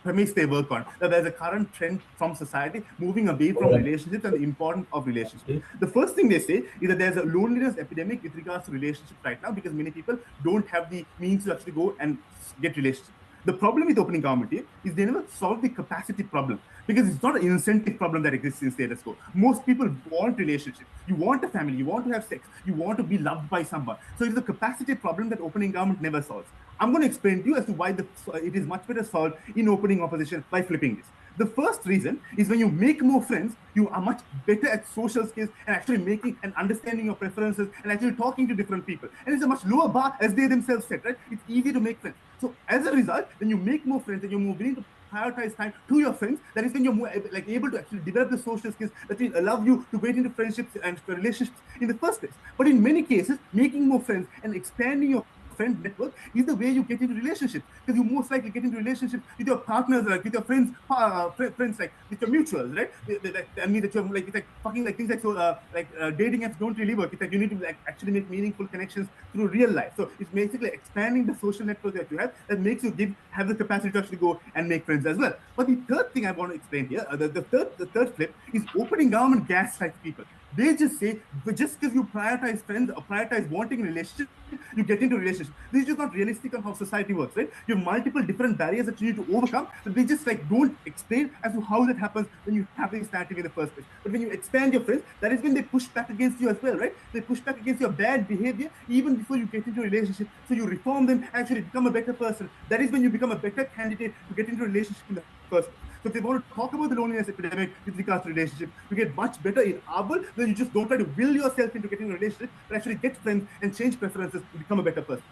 premise they work on, that there's a current trend from society moving away from relationships and the importance of relationships. The first thing they say is that there's a loneliness epidemic with regards to relationships right now, because many people don't have the means to actually go and get relationships. The problem with opening government here is they never solve the capacity problem, because it's not an incentive problem that exists in status quo. Most people want relationships. You want a family, you want to have sex, you want to be loved by someone. So it's a capacity problem that opening government never solves. I'm going to explain to you as to why it is much better solved in opening opposition by flipping this. The first reason is when you make more friends, you are much better at social skills and actually making and understanding your preferences and actually talking to different people. And it's a much lower bar, as they themselves said, right? It's easy to make friends. So as a result, when you make more friends and you're more willing to prioritize time to your friends, that is when you're more like able to actually develop the social skills that will allow you to get into friendships and relationships in the first place. But in many cases, making more friends and expanding your friend network is the way you get into relationships, because you most likely get into relationships with your partners, like with your friends, friends like with your mutuals, right? I mean that you're like it's like fucking like things like so dating apps don't really work. It's like you need to like actually make meaningful connections through real life. So it's basically expanding the social network that you have that makes you have the capacity to actually go and make friends as well. But the third thing I want to explain here, the third flip is opening government gaslights people. They just say, but just because you prioritize friends or prioritize wanting a relationship, you get into a relationship. This is just not realistic on how society works, right? You have multiple different barriers that you need to overcome, but they just like don't explain as to how that happens when you have this narrative in the first place. But when you expand your friends, that is when they push back against you as well, right? They push back against your bad behavior even before you get into a relationship. So you reform them, actually become a better person. That is when you become a better candidate to get into a relationship in the first place. So if they want to talk about the loneliness epidemic with regards to relationship, you get much better in our world, then you just don't try to will yourself into getting a relationship, but actually get friends and change preferences to become a better person.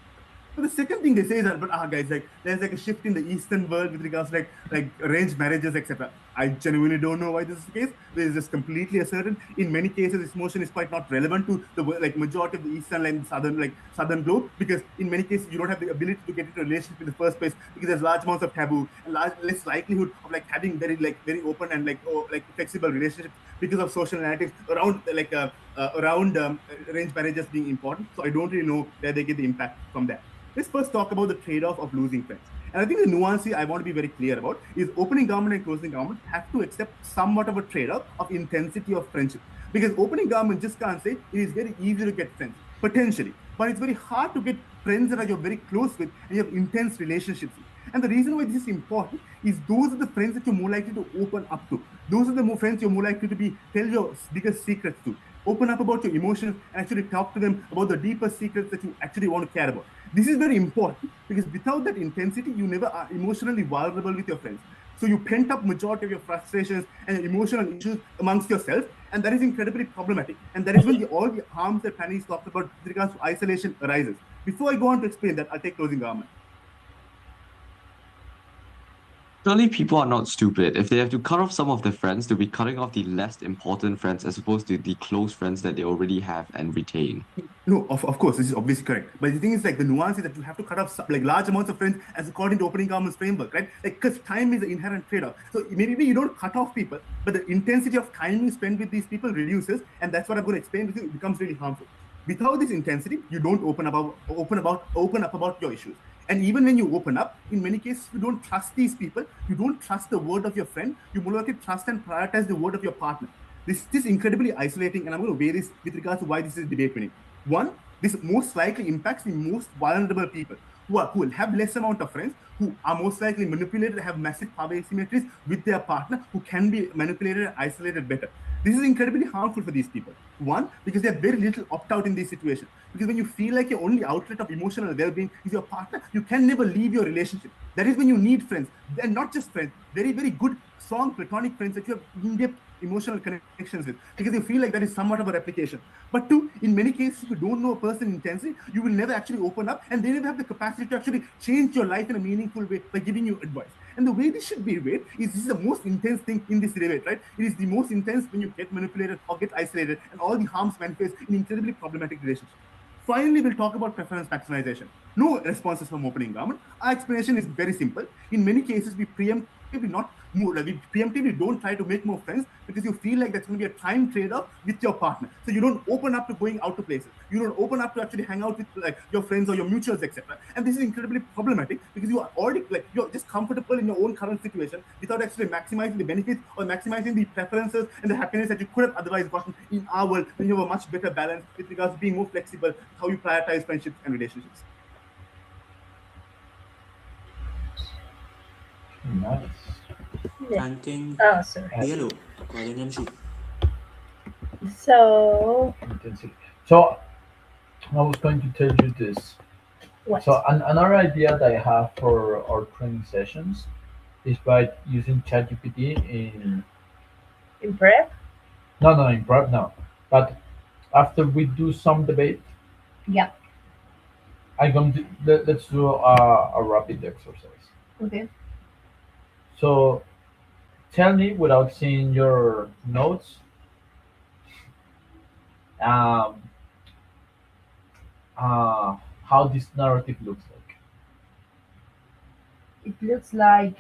So the second thing they say is that, but guys, like there's like a shift in the Eastern world with regards to like arranged marriages, etc. I genuinely don't know why this is the case. This is just completely uncertain. In many cases, this motion is quite not relevant to the like majority of the Eastern and southern globe, because in many cases you don't have the ability to get into a relationship in the first place, because there's large amounts of taboo and less likelihood of like having very open and like flexible relationships because of social narratives around arranged marriages being important. So I don't really know where they get the impact from that. Let's first talk about the trade-off of losing friends. And I think the nuance I want to be very clear about is opening government and closing government have to accept somewhat of a trade-off of intensity of friendship. Because opening government just can't say it is very easy to get friends, potentially. But it's very hard to get friends that are you're very close with and you have intense relationships with. And the reason why this is important is those are the friends that you're more likely to open up to. Those are the more friends you're more likely to tell your biggest secrets to. Open up about your emotions and actually talk to them about the deeper secrets that you actually want to care about. This is very important because without that intensity, you never are emotionally vulnerable with your friends. So you pent up majority of your frustrations and your emotional issues amongst yourself, and that is incredibly problematic. And that is when all the harms that Penny's talked about with regards to isolation arises. Before I go on to explain that, I'll take closing argument. Surely people are not stupid. If they have to cut off some of their friends, they'll be cutting off the less important friends as opposed to the close friends that they already have and retain. No, of course, this is obviously correct. But the thing is, like, the nuance is that you have to cut off like large amounts of friends as according to opening government's framework, right? Like, because time is an inherent trade-off. So maybe you don't cut off people, but the intensity of time you spend with these people reduces, and that's what I'm going to explain because it becomes really harmful. Without this intensity, you don't open up about your issues. And even when you open up, in many cases, you don't trust these people. You don't trust the word of your friend. You more likely trust and prioritize the word of your partner. This is incredibly isolating, and I'm going to weigh this with regards to why this is a debate winning. One, this most likely impacts the most vulnerable people who will have less amount of friends, who are most likely manipulated, have massive power asymmetries with their partner, who can be manipulated and isolated better. This is incredibly harmful for these people. One, because they have very little opt-out in these situations. Because when you feel like your only outlet of emotional well-being is your partner, you can never leave your relationship. That is when you need friends. And not just friends, very, very good, strong platonic friends that you have in-depth emotional connections with, because you feel like that is somewhat of a replication. But two, in many cases, if you don't know a person intensely, you will never actually open up, and they never have the capacity to actually change your life in a meaningful way by giving you advice. And the way this should be weighed is this is the most intense thing in this debate, right? It is the most intense when you get manipulated or get isolated, and all the harms manifest in incredibly problematic relationships. Finally, we'll talk about preference maximization. No responses from opening government. Our explanation is very simple. In many cases, we preemptively don't try to make more friends because you feel like that's going to be a time trade-off with your partner. So you don't open up to going out to places. You don't open up to actually hang out with like your friends or your mutuals, etc. And this is incredibly problematic because you are already you're just comfortable in your own current situation without actually maximizing the benefits or maximizing the preferences and the happiness that you could have otherwise gotten in our world when you have a much better balance with regards to being more flexible, how you prioritize friendships and relationships. Nice. Thanking Sorry. Yellow, calling him shoot. So, So I was going to tell you this. what? So another idea that I have for our training sessions is by using ChatGPT In prep? no, in prep no. But after we do some debate, Yeah. I'm going to let's do a rapid exercise. Okay. So tell me without seeing your notes, um, how this narrative looks like. It looks like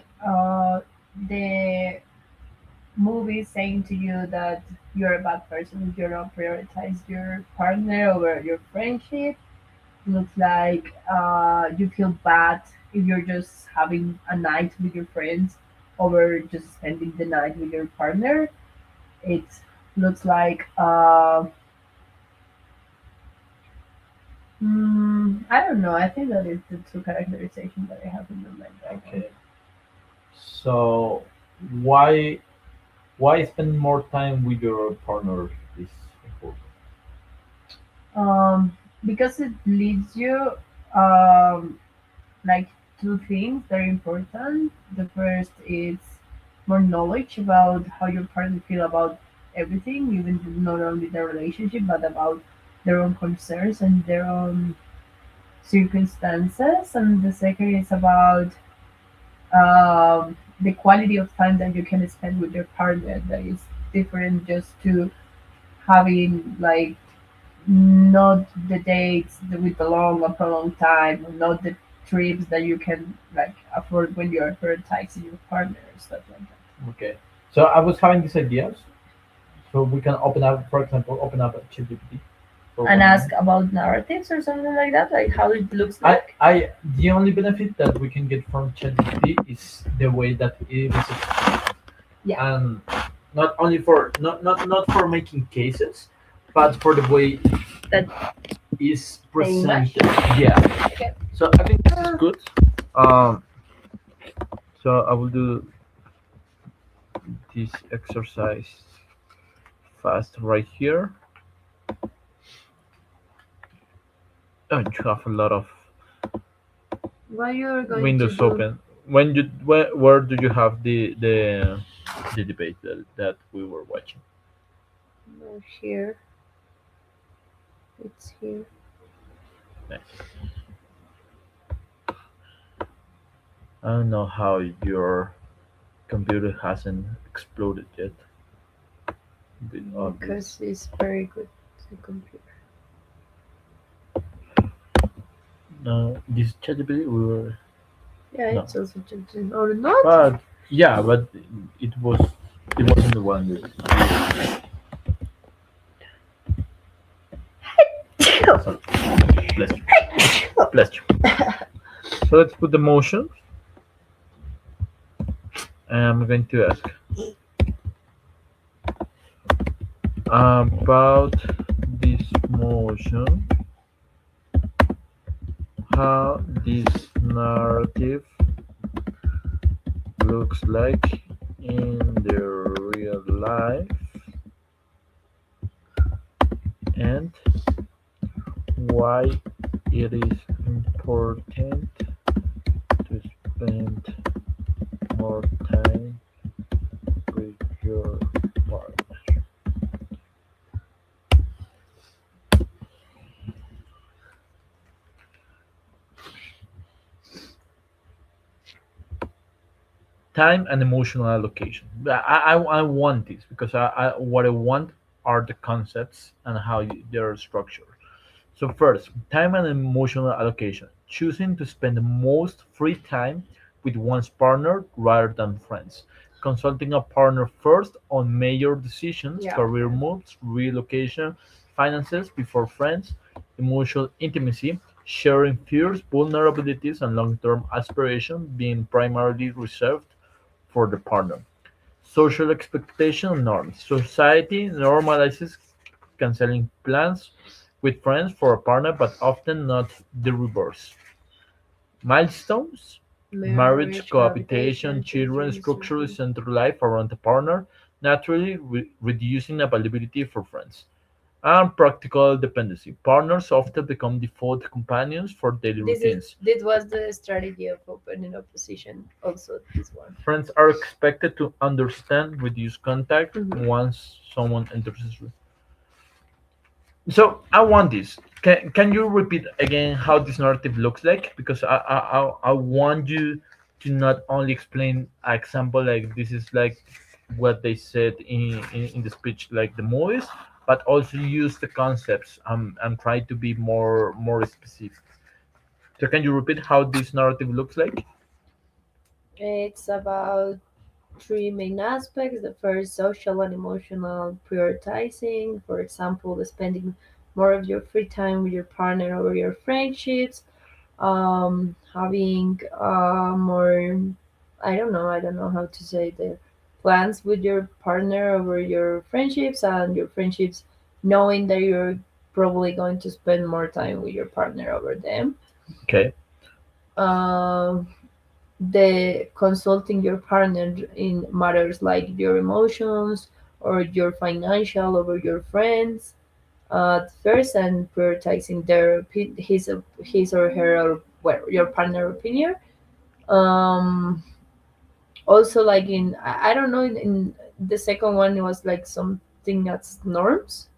the movie saying to you that you're a bad person if you don't prioritize your partner over your friendship. Looks like you feel bad if you're just having a night with your friends over just spending the night with your partner. It looks like I don't know. I think that is the two characterizations that I have in my mind right now. Okay. So why spend more time with your partner is important? Because it leads you like two things that are important. The first is more knowledge about how your partner feel about everything, even not only the relationship, but about their own concerns and their own circumstances. And the second is about the quality of time that you can spend with your partner. That is different just to having like not the dates with the long or prolonged time, or not the trips that you can like afford when you're prioritizing your partner and stuff like that. Okay. So I was having these ideas. So we can open up, for example, open up a ChatGPT and ask about narratives or something like that, like how it looks like. The only benefit that we can get from ChatGPT is the way that it is, Yeah. and not only for not for making cases, but for the way That is the image. presented. Yeah. Okay. So I think this is good. Um. So I will do this exercise fast right here. Oh, you have a lot of What you're going to windows do? open. When you where do you have the debate that we were watching? No, here. It's here. Nice. I don't know how your computer hasn't exploded yet. Bit obvious. Because it's very good to computer. No, this ChatGPT we were Yeah, no, it's also changing. Or not? but yeah, but it wasn't the one that. Sorry. Bless you. Bless you. So let's put the motion. And I'm going to ask about this motion, how this narrative looks like in the real life, and why it is important to spend more time with your partner. Time and emotional allocation. I want this because what I want are the concepts and how they're structured. So first, time and emotional allocation. Choosing to spend the most free time with one's partner rather than friends. Consulting a partner first on major decisions, Yeah. career moves, relocation, finances before friends, emotional intimacy, sharing fears, vulnerabilities, and long-term aspirations being primarily reserved for the partner. Social expectation and norms. Society normalizes canceling plans with friends for a partner, but often not the reverse. Milestones, marriage, cohabitation, children, structurally center life around the partner, naturally reducing availability for friends. And practical dependency. Partners often become default companions for daily routines. This was the strategy of opening a position. Also, this one. Friends are expected to understand, reduce contact Mhm. once someone enters his room. So I want this. Can you repeat again how this narrative looks like? Because I want you to not only explain an example like this is like what they said in the speech like the movies, but also use the concepts and try to be more specific. So can you repeat how this narrative looks like? It's about three main aspects. The first, social and emotional prioritizing. For example, spending more of your free time with your partner over your friendships. Having more, I don't know how to say the plans with your partner over your friendships, and your friendships knowing that you're probably going to spend more time with your partner over them. Okay. Um, the consulting your partner in matters like your emotions or your financial over your friends first, and prioritizing his or her, or well, your partner opinion. um Also, like in I don't know, in the second one it was like something that's norms,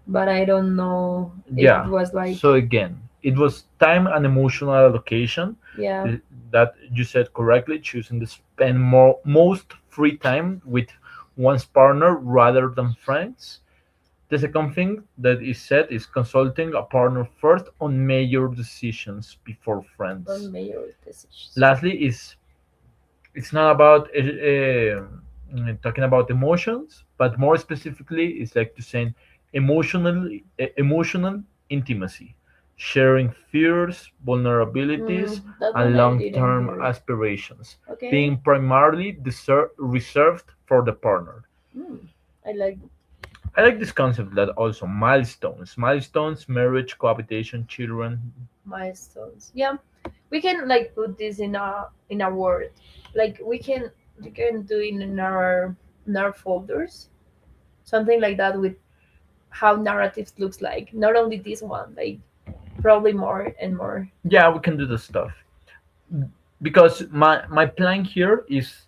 but I don't know if it Yeah. was like, So again, it was time and emotional allocation yeah. that you said correctly, choosing to spend most free time with one's partner rather than friends. The second thing that is said is consulting a partner first on major decisions before friends. On major decisions. Lastly, is it's not about talking about emotions, but more specifically, it's like to saying emotional intimacy, sharing fears, vulnerabilities, That one and I didn't long-term hear. aspirations, Okay. being primarily reserved for the partner. Mm, I like I like this concept that also milestones, marriage, cohabitation, children. milestones. Yeah, we can like put this in a word. Like we can do it in our folders, something like that with how narratives looks like. Not only this one, like probably more and more. Yeah, we can do the stuff because my plan here is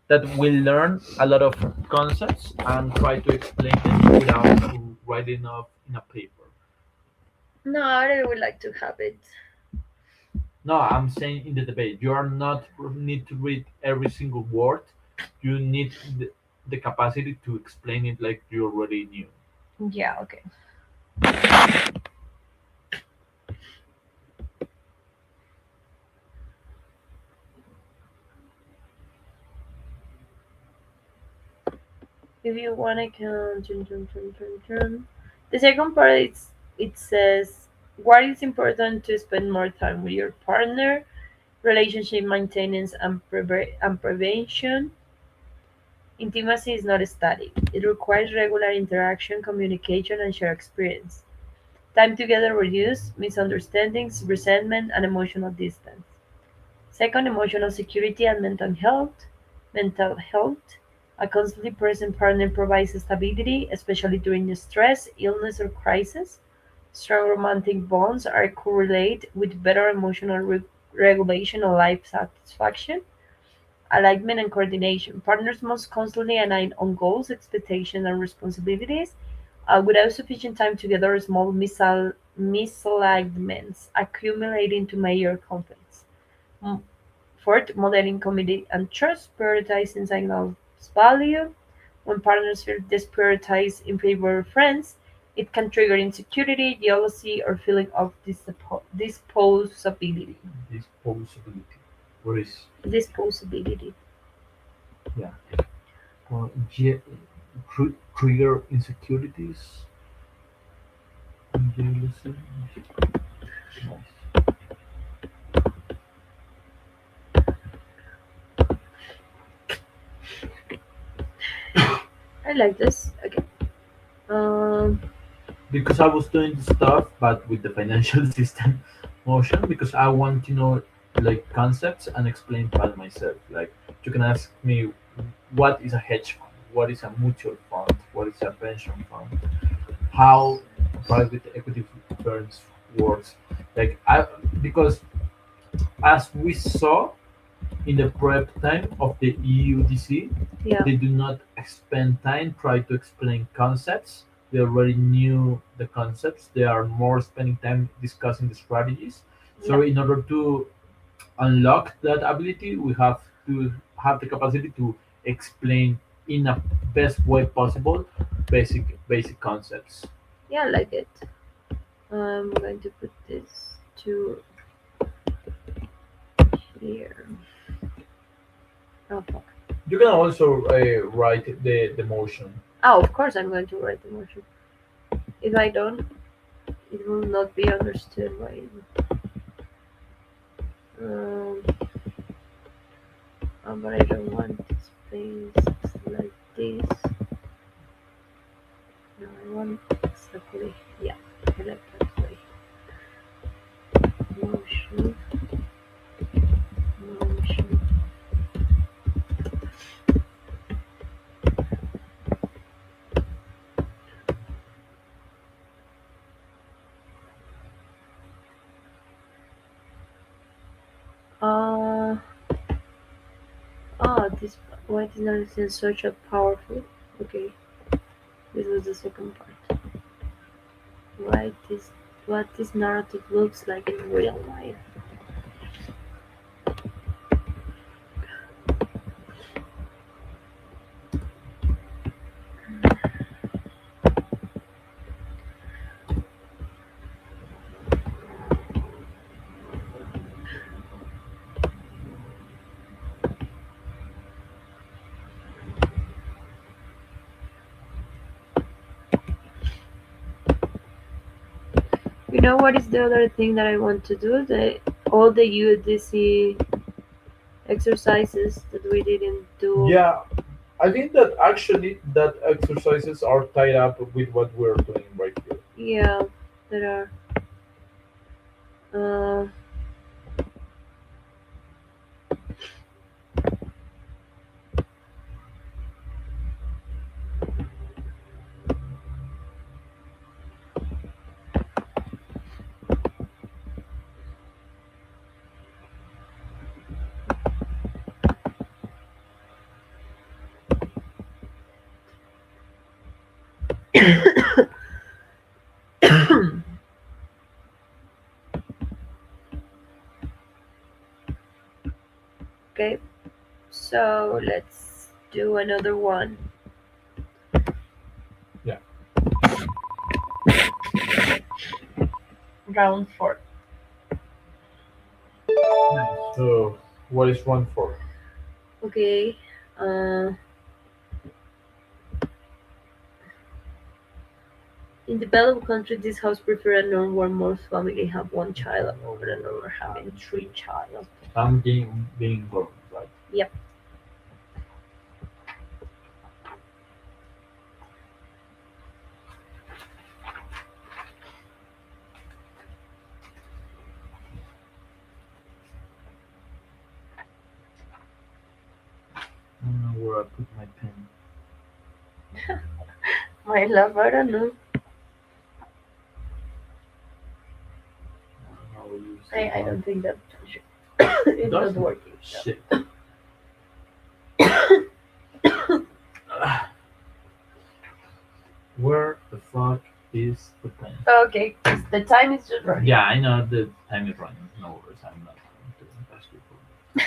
that we learn a lot of concepts and try to explain them without writing up in a paper. No, I would like to have it. No, I'm saying in the debate, you are not need to read every single word. You need the capacity to explain it like you already knew. Yeah, okay. If you want, I can. The second part it says what is important to spend more time with your partner, relationship maintenance and prevention. Intimacy is not static. It requires regular interaction, communication, and shared experience. Time together reduces misunderstandings, resentment, and emotional distance. Second, emotional security and mental health. Mental health. A constantly present partner provides stability, especially during stress, illness, or crisis. Strong romantic bonds are correlated with better emotional regulation and life satisfaction. Alignment and coordination. Partners must constantly align on goals, expectations, and responsibilities. Without sufficient time together, small misalignments accumulate into major conflicts. Mm, Fourth, modeling commitment and trust, prioritizing signals value. When partners feel desprioritized in favor of friends, it can trigger insecurity, jealousy, or feeling of disposability. This possibility. Where is Disposability. yeah? Ge- trigger insecurities. Jealousy. Nice. I like this. Okay. Um, Because I was doing the stuff, but with the financial system motion, because I want to know like concepts and explain by myself. Like you can ask me, what is a hedge fund? What is a mutual fund? What is a pension fund? How private equity firms works? Like I because as we saw in the prep time of the EUDC, yeah. they do not spend time trying to explain concepts. They already knew the concepts. They are more spending time discussing the strategies. So Yeah. in order to unlock that ability, we have to have the capacity to explain in a best way possible basic concepts. Yeah, I like it. I'm going to put this to here. Oh fuck. You can also write the motion. Oh, of course I'm going to write the motion. If I don't, it will not be understood by. Um, but I don't want space like this. No, I want exactly. Yeah, I like that way. Motion, motion. Uh, this white noise is such a powerful. Okay, this was the second part. Right, this what this narrative looks like in real life. You know what is the other thing that I want to do? All the UDC exercises that we didn't do. Yeah, I think that actually that exercises are tied up with what we're doing right here. Yeah, there are. Okay, so let's do another one. Yeah. Round 4. So, what is round 4? Okay. In developed countries, this house prefer a norm where most families have one child over another having 3 child. I'm being government, right? Yep. I don't know where I put my pen. My love, I don't know. I don't think that it's not working. Shit. Where the fuck is the pen? Okay, the time is just running. Yeah, I know the time is running. No worries, I'm not going to ask you for that.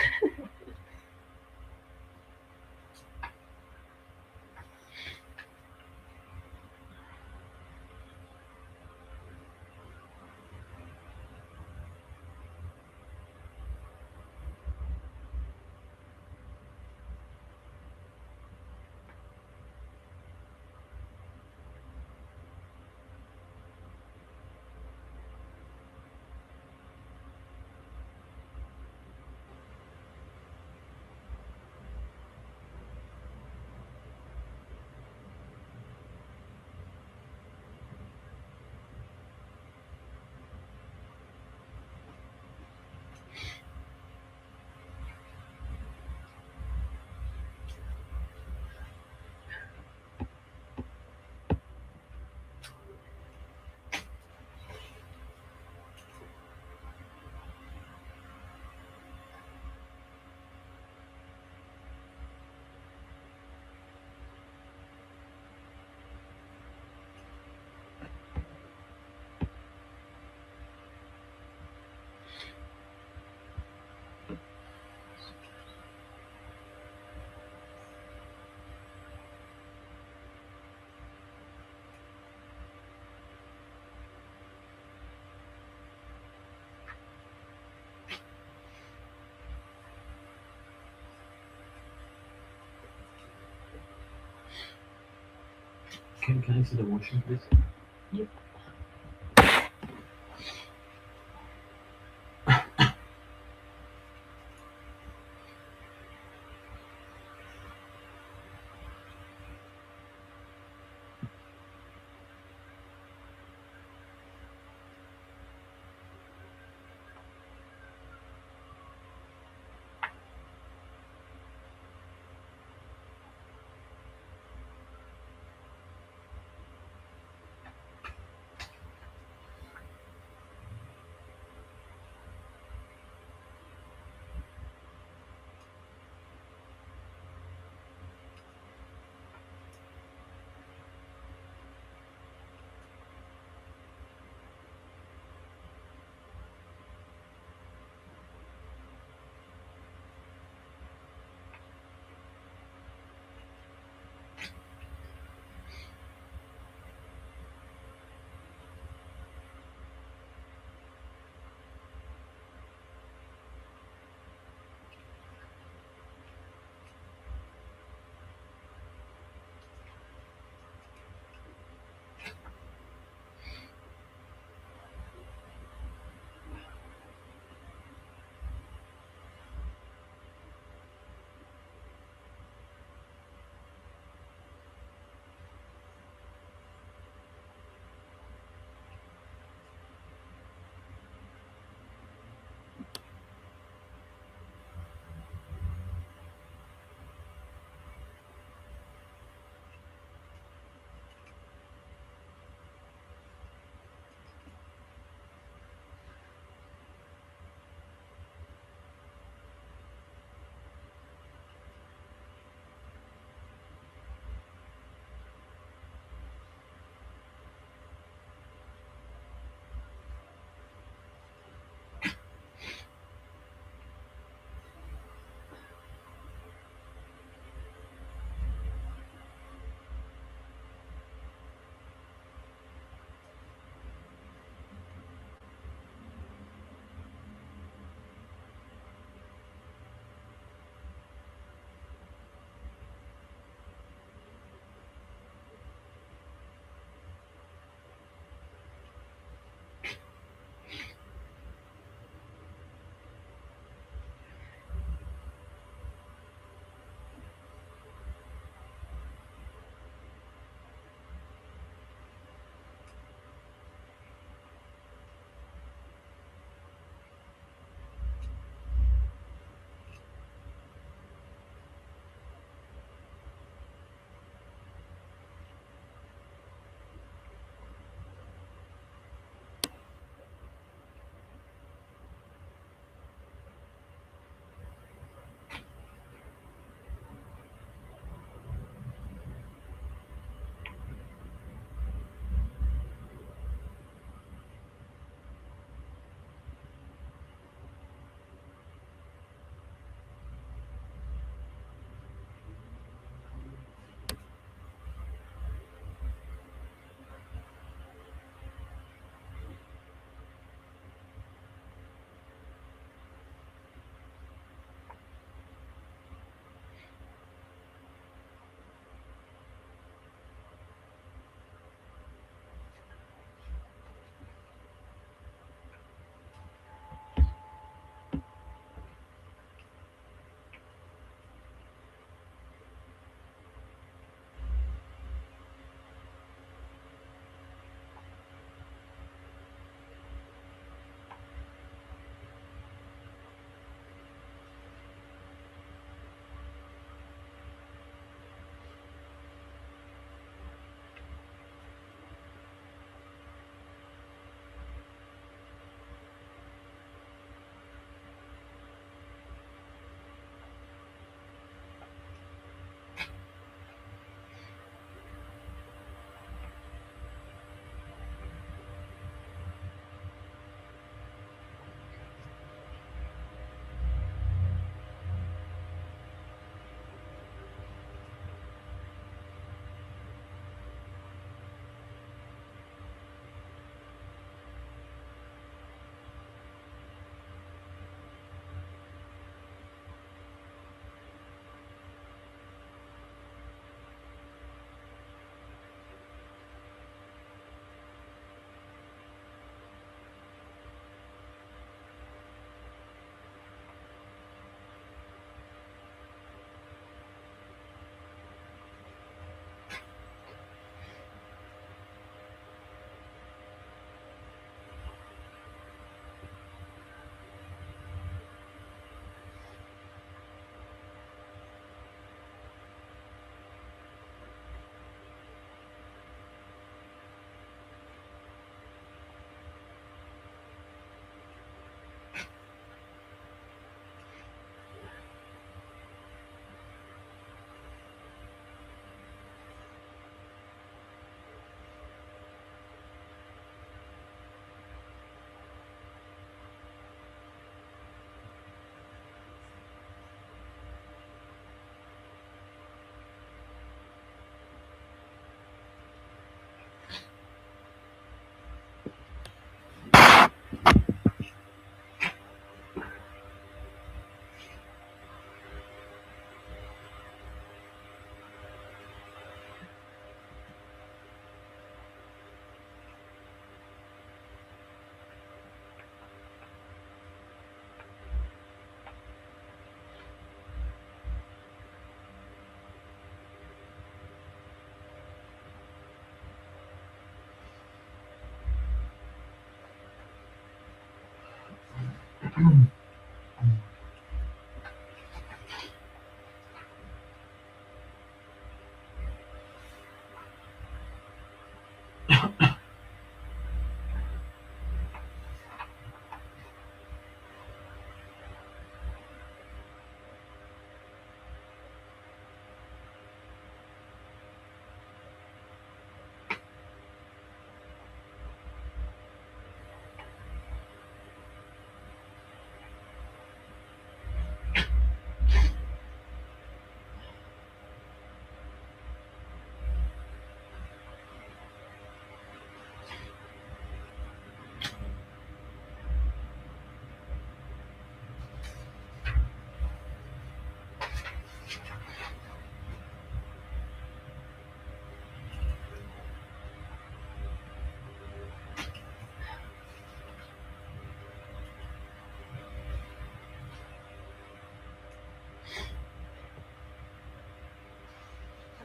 Can I see the motion, please? Yep.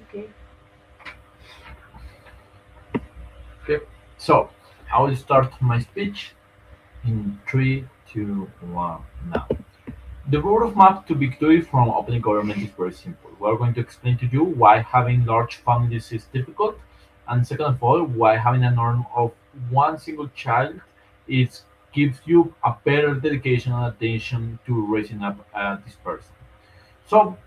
Okay. Okay, so I will start my speech in three, two, one, now. The roadmap to victory from open government is very simple. We are going to explain to you why having large families is difficult, and second of all, why having a norm of one single child is gives you a better dedication and attention to raising up this person. So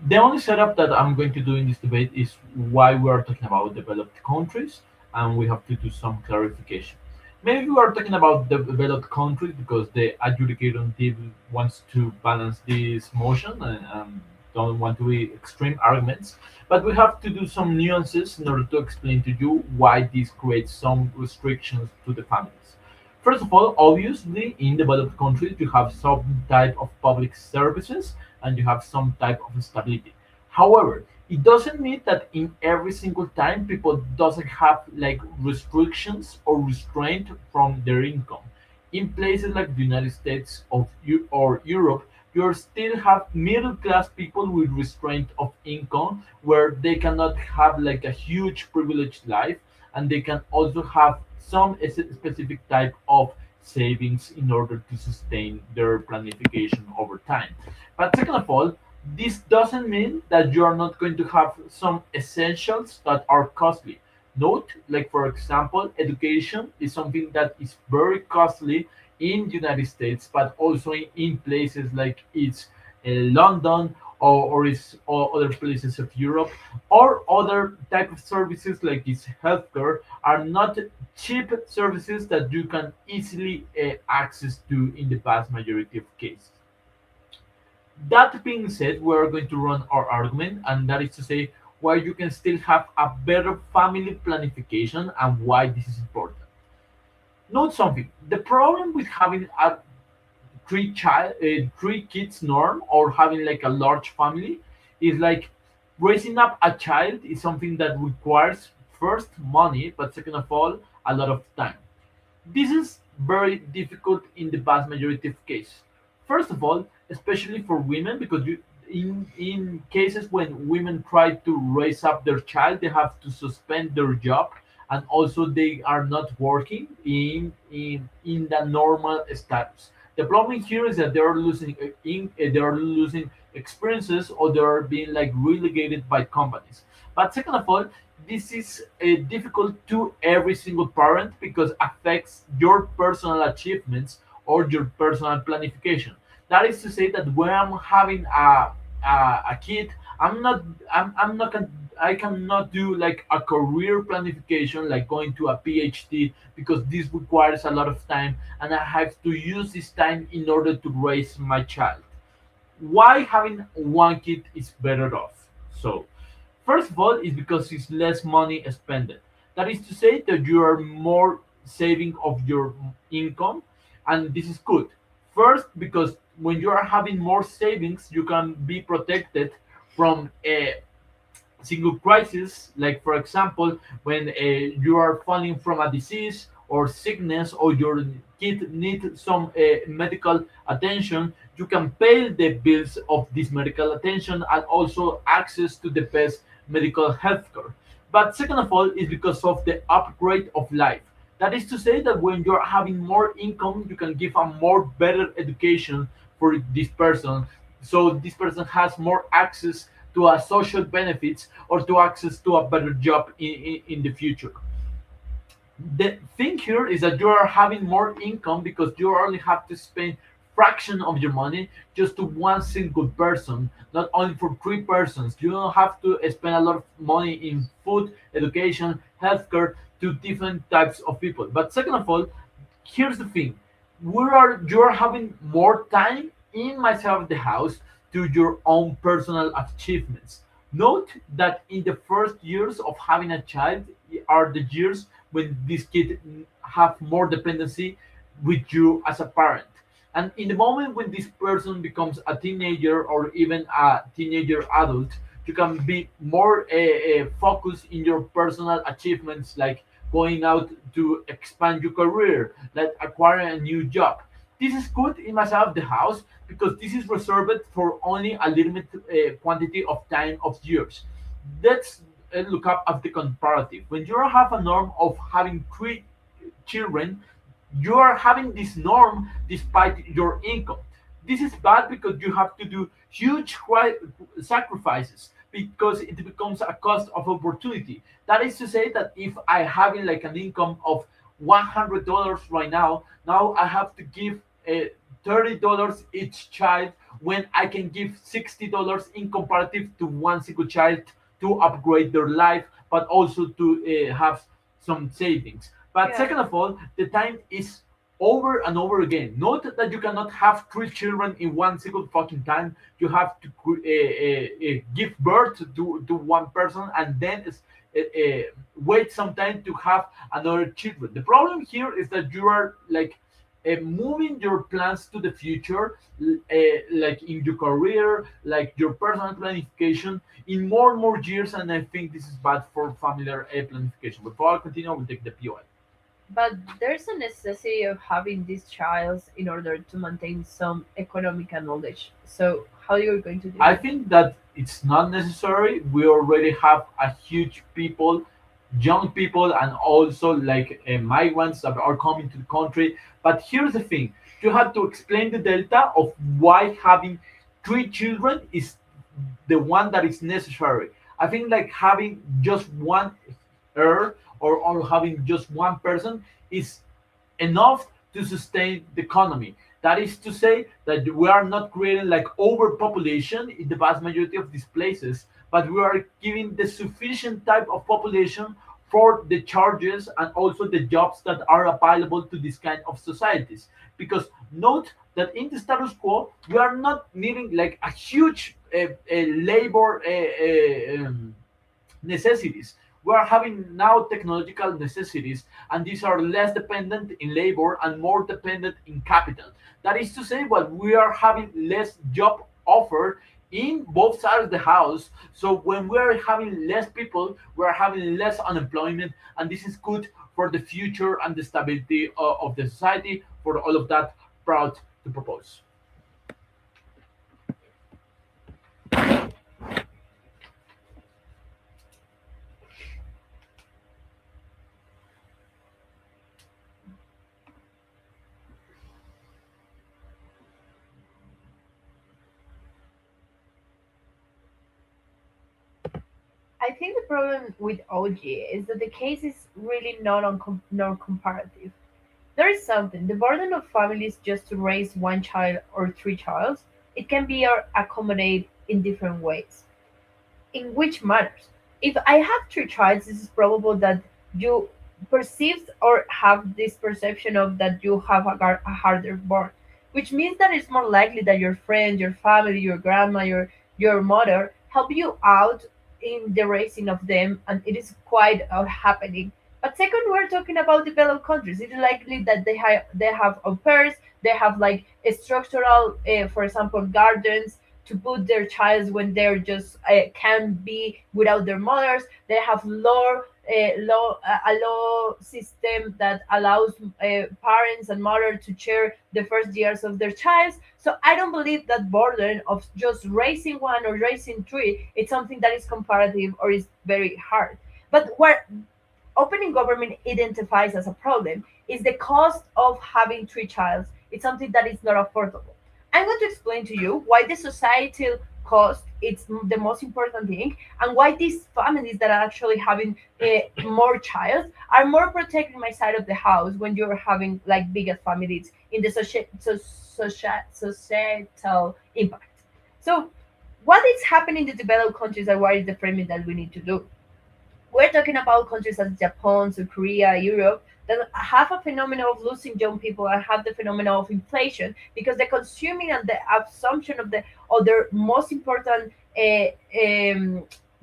the only setup that I'm going to do in this debate is why we are talking about developed countries, and we have to do some clarification. Maybe we are talking about the developed countries because the adjudicator team wants to balance this motion and don't want to be extreme arguments. But we have to do some nuances in order to explain to you why this creates some restrictions to the families. First of all, obviously, in developed countries, you have some type of public services and you have some type of stability. However, it doesn't mean that in every single time people doesn't have like restrictions or restraint from their income. In places like the United States or Europe, you still have middle class people with restraint of income where they cannot have like a huge privileged life, and they can also have some specific type of savings in order to sustain their planification over time. But second of all, this doesn't mean that you are not going to have some essentials that are costly. Note, like for example, education is something that is very costly in the United States, but also in places like it's London or is or other places of Europe, or other type of services like it's healthcare are not cheap services that you can easily access to in the vast majority of cases. That being said, we are going to run our argument, and that is to say why you can still have a better family planification and why this is important. Note something: the problem with having a three kids norm or having like a large family is like raising up a child is something that requires first money, but second of all, a lot of time. This is very difficult in the vast majority of cases. First of all, especially for women, because in cases when women try to raise up their child, they have to suspend their job, and also they are not working in the normal status. The problem here is that they are losing they are losing experiences, or they are being like relegated by companies. But second of all, this is difficult to every single parent because affects your personal achievements or your personal planification. That is to say that when I'm having a kid, I'm not I cannot do like a career planification like going to a PhD because this requires a lot of time and I have to use this time in order to raise my child. Why having one kid is better off? So first of all, is because it's less money spent. That is to say that you are more saving of your income, and this is good. First, because when you are having more savings, you can be protected from a single crisis, like for example, when you are falling from a disease or sickness, or your kid needs some medical attention, you can pay the bills of this medical attention and also access to the best medical health care. But second of all, is because of the upgrade of life. That is to say that when you're having more income, you can give a more better education for this person. So this person has more access to a social benefits or to access to a better job in the future. The thing here is that you are having more income because you only have to spend fraction of your money just to one single person, not only for three persons. You don't have to spend a lot of money in food, education, healthcare to different types of people. But second of all, here's the thing: you're having more time in myself the house to your own personal achievements. Note that in the first years of having a child are the years when this kid have more dependency with you as a parent. And in the moment when this person becomes a teenager or even a teenager adult, you can be more focused in your personal achievements, like going out to expand your career, like acquiring a new job. This is good in myself of the house because this is reserved for only a limited quantity of time of years. Let's look up at the comparative. When you have a norm of having three children, you are having this norm despite your income. This is bad because you have to do huge sacrifices because it becomes a cost of opportunity. That is to say that if I having like an income of $100 right now I have to give $30 each child when I can give $60 in comparative to one single child to upgrade their life, but also to have some savings. But Yeah. second of all, the time is over and over again. Note that you cannot have three children in one single fucking time. You have to give birth to one person and then wait some time to have another children. The problem here is that you are like moving your plans to the future, like in your career, like your personal planification, in more and more years, and I think this is bad for familiar planification. Before I continue, I will take the POI. But there's a necessity of having these childs in order to maintain some economic knowledge. So how you're going to do I that? think that it's not necessary. We already have a huge people, young people, and also like migrants that are coming to the country. But here's the thing: you have to explain the delta of why having three children is the one that is necessary. I think like having just one heir or having just one person is enough to sustain the economy. That is to say that we are not creating like overpopulation in the vast majority of these places, but we are giving the sufficient type of population for the charges and also the jobs that are available to this kind of societies. Because note that in the status quo, we are not needing like a huge labor necessities. We are having now technological necessities, and these are less dependent in labor and more dependent in capital. That is to say, what we are having less job offer in both sides of the house. So when we are having less people, we are having less unemployment, and this is good for the future and the stability of the society. For all of that, proud to propose. I think the problem with OG is that the case is really not not comparative. There is something. The burden of families just to raise one child or three childs, it can be accommodated in different ways. In which matters. If I have three childs, this is probable that you perceive or have this perception of that you have a harder born, which means that it's more likely that your friend, your family, your grandma, your mother help you out in the raising of them, and it is quite happening. But second, we're talking about developed countries. It is likely that they have au pairs, they have like a structural, for example, gardens to put their child when they're just can be without their mothers. They have a law system that allows parents and mother to share the first years of their child. So I don't believe that burden of just raising one or raising three it's something that is comparative or is very hard. But what opening government identifies as a problem is the cost of having three children. It's something that is not affordable. I'm going to explain to you why the societal cost it's the most important thing, and why these families that are actually having more child are more protecting my side of the house when you're having like bigger families in the societal impact. So what is happening in the developed countries and what is the framing that we need to do? We're talking about countries like Japan, South Korea, Europe that have a phenomenon of losing young people and have the phenomenon of inflation because the consuming and the assumption of the other most important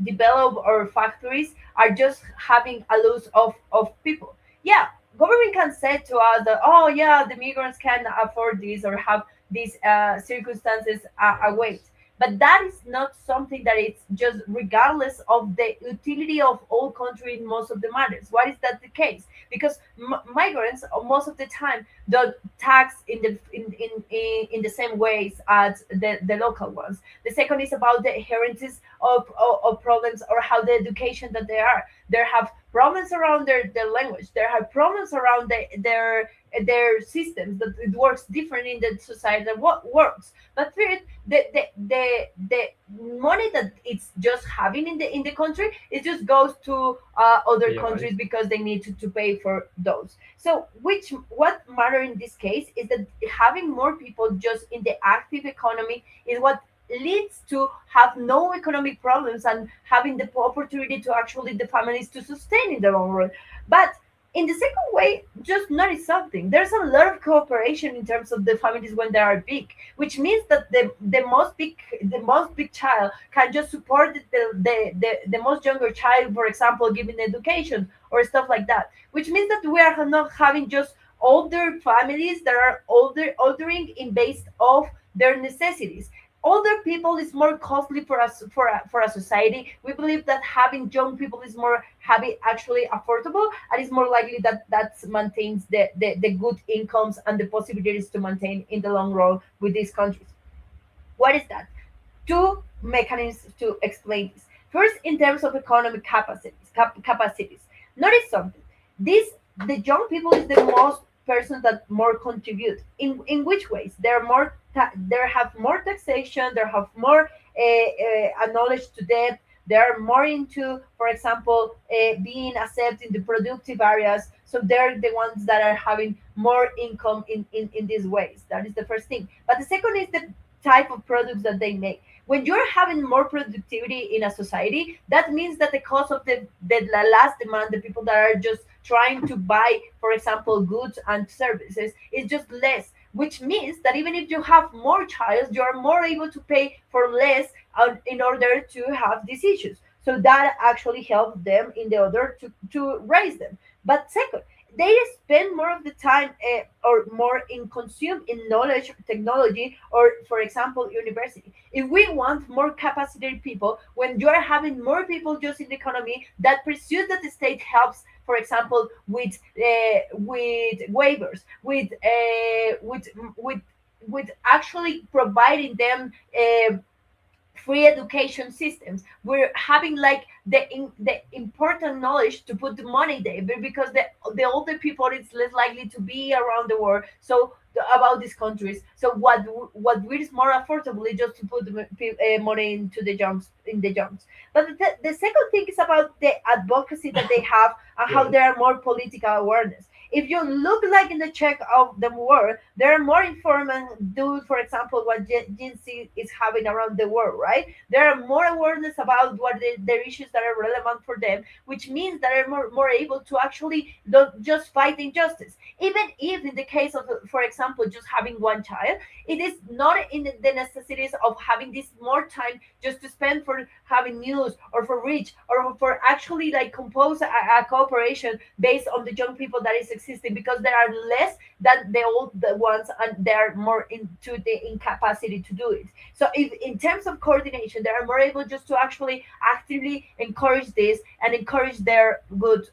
develop or factories are just having a loss of people. Yeah, government can say to us that, oh yeah, the migrants can afford this or have these circumstances await, but that is not something that it's just regardless of the utility of all countries in most of the matters. Why is that the case? Because migrants most of the time don't tax in the same ways as the local ones. The second is about the inheritance of problems or how the education that they are. They have problems around their language. They have problems around their systems that it works different in the society that what works. But third, the money that it's just having in the country, it just goes to other Yeah, countries right. because they need to pay for those. So which what matter in this case is that having more people just in the active economy is what leads to have no economic problems and having the opportunity to actually the families to sustain in the long run. But in the second way, just notice something. There's a lot of cooperation in terms of the families when they are big, which means that the most big child can just support the most younger child, for example, giving education or stuff like that. Which means that we are not having just older families that are ordering in based of their necessities. Older people is more costly for us for a society. We believe that having young people is more having actually affordable and is more likely that that maintains the good incomes and the possibilities to maintain in the long run with these countries. What is that? Two mechanisms to explain this. First, in terms of economic capacities. Notice something. This the young people is the most persons that more contribute. In which ways? They're more they have more taxation. They have more knowledge to debt. They are more into, for example, being accepted in the productive areas. So they're the ones that are having more income in these ways. That is the first thing. But the second is the type of products that they make. When you're having more productivity in a society, that means that the cost of the last demand, the people that are just trying to buy, for example, goods and services, is just less. Which means that even if you have more child, you are more able to pay for less in order to have these issues. So that actually helps them in the order to raise them. But second, they spend more of the time or more in consume in knowledge technology or for example university. If we want more capacitated people, when you are having more people just in the economy, that pursues that the state helps, for example, with waivers, with with actually providing them free education systems. We're having like the important knowledge to put the money there, but because the older people is less likely to be around the world. So about these countries. So what is more affordable is just to put the money into the jumps in the jumps. But the second thing is about the advocacy that they have and how Yes. there are more political awareness. If you look like in the check of the world, there are more informed and do, for example, what Gen Z is having around the world, right? There are more awareness about what the issues that are relevant for them, which means that are more able to actually don't just fight injustice. Even if in the case of, for example, just having one child, it is not in the necessities of having this more time just to spend for having news or for reach or for actually like compose a cooperation based on the young people that is existing, because there are less than the old ones and they're more into the incapacity to do it. So if in terms of coordination they are more able just to actually actively encourage this and encourage their good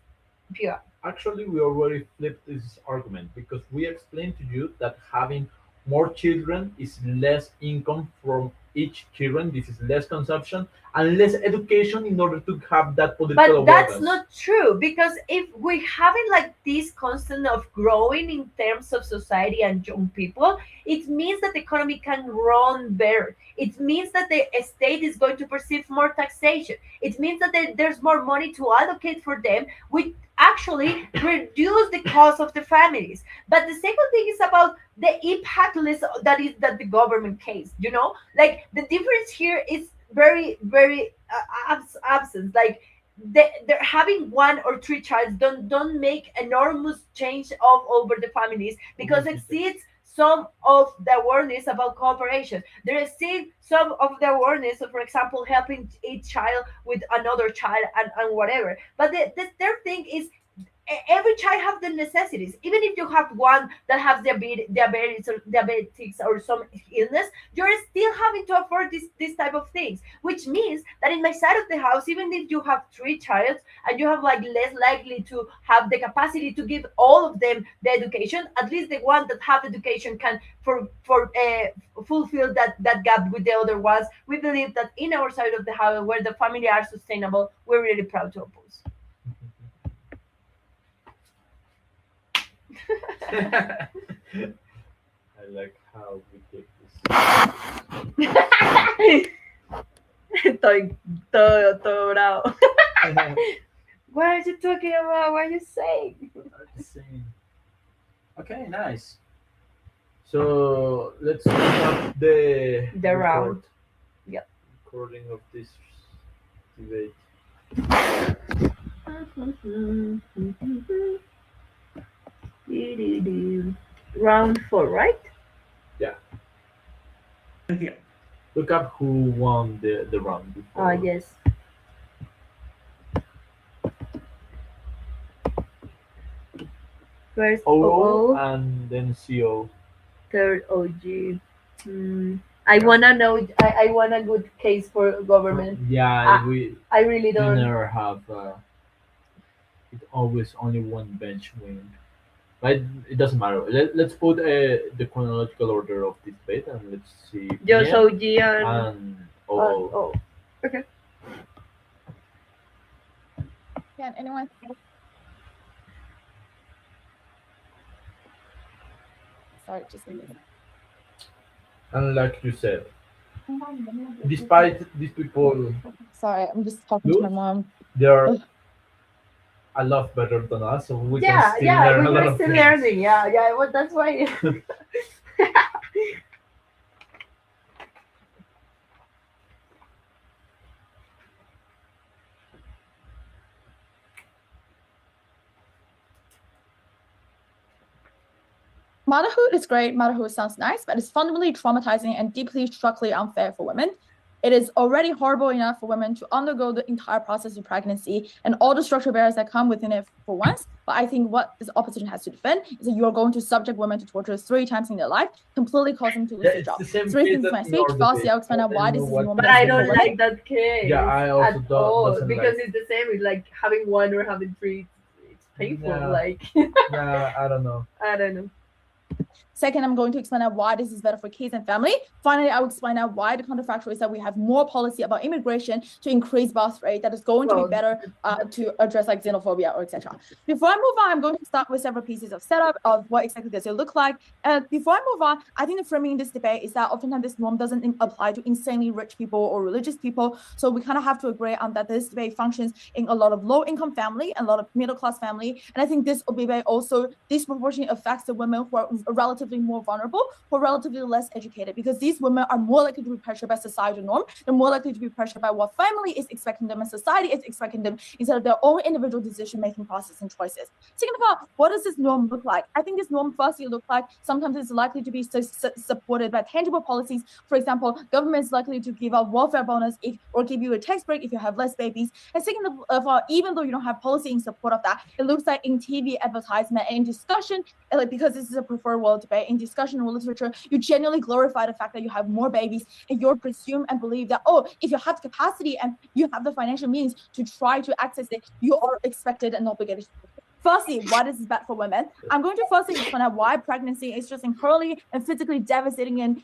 PR. Actually, we already flipped this argument because we explained to you that having more children is less income from each children. This is less consumption and less education in order to have that political But awareness. that's not true, because if we having like this constant of growing in terms of society and young people, it means that the economy can run better. It means that the state is going to perceive more taxation. It means that there's more money to allocate for them, which actually reduce the cost of the families. But the second thing is about the impact list that the government case. Like the difference here is very very absent. Like they're having one or three child don't make enormous change of over the families, because it exceeds some of the awareness about cooperation. There is still some of the awareness of, for example, helping each child with another child and whatever. But the third thing is every child have the necessities. Even if you have one that has diabetics or some illness, you're still having to afford this type of things, which means that in my side of the house, even if you have three childs and you have like less likely to have the capacity to give all of them the education, at least the one that have education can fulfill that gap with the other ones. We believe that in our side of the house, where the family are sustainable, we're really proud to oppose. I like how we take this. todo bravo. What are you talking about? What are you saying? Okay, nice. So let's look up the round. Yep. Recording of this debate. Round 4, right? Yeah. Look up who won the round before. Yes. First OO and then CO. Third OG. I wanna know. I want a good case for government. Yeah, I really don't. We never have. It always only one bench win. But it doesn't matter. Let's put the chronological order of this debate and let's see. Just OG and OO. Okay. Can anyone? Sorry, just a minute. And like you said, despite these people, sorry, I'm just talking to my mom. They're a lot better than us, so we can still learn a lot of things. Learning. Yeah. Well, that's why. Motherhood is great. Motherhood sounds nice, but it's fundamentally traumatizing and deeply structurally unfair for women. It is already horrible enough for women to undergo the entire process of pregnancy and all the structural barriers that come within it for once. But I think what this opposition has to defend is that you are going to subject women to torture 3 times in their life, completely causing them to lose their job. 3 things in my speech. Firstly, I'll explain out why this is normal. But I don't like that case. Yeah, I also at don't. All, because it's the same. It's like having one or having 3. It's painful. Yeah. Like. Yeah, I don't know. Second, I'm going to explain out why this is better for kids and family. Finally, I will explain out why the counterfactual is that we have more policy about immigration to increase birth rate that is going to be better to address like xenophobia or etc. Before I move on, I'm going to start with several pieces of setup of what exactly does it look like. Before I move on, I think the framing in this debate is that oftentimes this norm doesn't apply to insanely rich people or religious people. So we kind of have to agree on that this debate functions in a lot of low-income family and a lot of middle-class family. And I think this debate also disproportionately affects the women who are relatively more vulnerable or relatively less educated, because these women are more likely to be pressured by societal norm. They're more likely to be pressured by what family is expecting them and society is expecting them instead of their own individual decision-making process and choices. Thinking about what does this norm look like? I think this norm firstly look like sometimes it's likely to be supported by tangible policies. For example, government is likely to give out welfare bonus or give you a tax break if you have less babies. And second of all, even though you don't have policy in support of that, it looks like in TV advertisement and in discussion, and like because this is a preferred world debate, in discussion or literature, you genuinely glorify the fact that you have more babies, and you're presume and believe that, oh, if you have the capacity and you have the financial means to try to access it, you are expected and obligated to. Firstly, why this is bad for women. I'm going to firstly explain out why pregnancy is just incredibly and physically devastating and